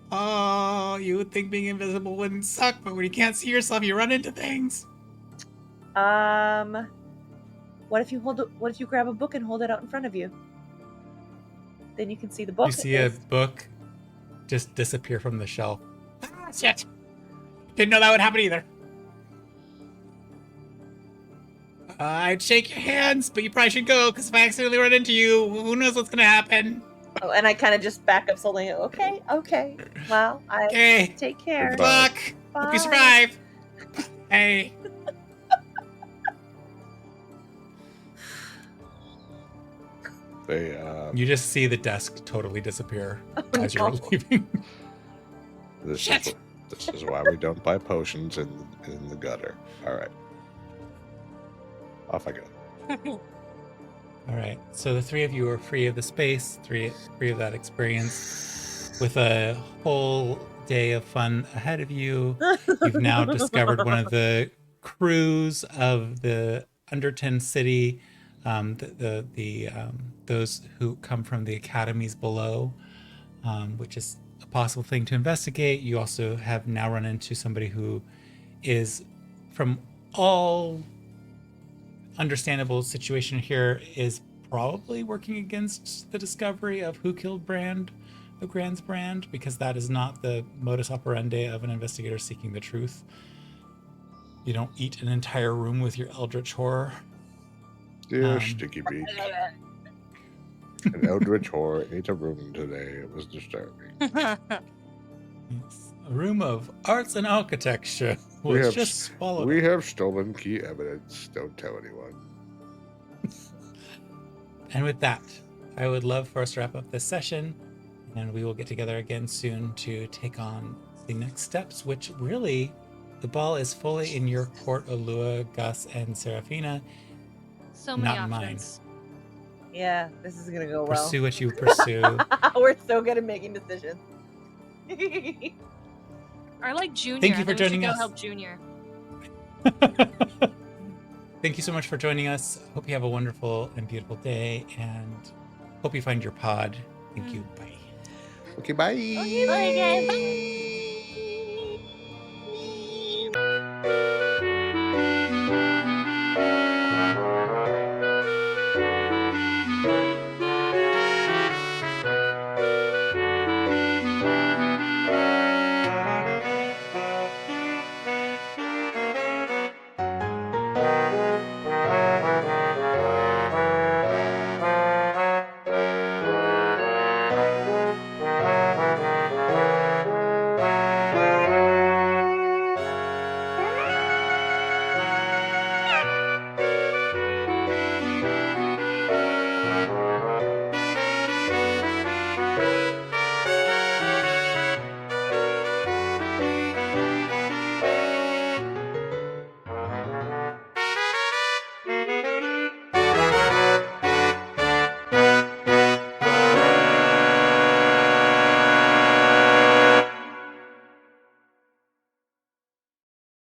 Oh, you would think being invisible wouldn't suck, but when you can't see yourself, you run into things. What if you grab a book and hold it out in front of you? Then you can see the book. You see a book just disappear from the shelf. Ah, shit. Didn't know that would happen either. I'd shake your hands, but you probably should go, because if I accidentally run into you, who knows what's going to happen. Oh, and I kind of just back up slowly. Okay. Well, Okay. take care. Good luck. Hope you survive. Hey. You just see the desk totally disappear as you're leaving. This is why we don't buy potions in the gutter. All right. Off I go. All right. So the three of you are free of the space, free of that experience, with a whole day of fun ahead of you. You've now discovered one of the crews of the Underton City, those who come from the academies below, which is a possible thing to investigate. You also have now run into somebody who is, from all understandable situation here, is probably working against the discovery of who killed Grand's Brand, because that is not the modus operandi of an investigator seeking the truth. You don't eat an entire room with your eldritch horror. Dear Sticky Beak. An eldritch horror ate a room today. It was disturbing. Yes. A room of arts and architecture was just swallowed. We have stolen key evidence. Don't tell anyone. And with that, I would love for us to wrap up this session, and we will get together again soon to take on the next steps, which really, the ball is fully in your court, Ulua, Gus, and Seraphina. So many Not options. Yeah, this is gonna go well. Pursue what you pursue. We're so good at making decisions. Or like Junior. Thank you for then we should joining go us. help Junior. Thank you so much for joining us. Hope you have a wonderful and beautiful day, and hope you find your pod. Thank you. Bye. Okay, bye. Okay, bye.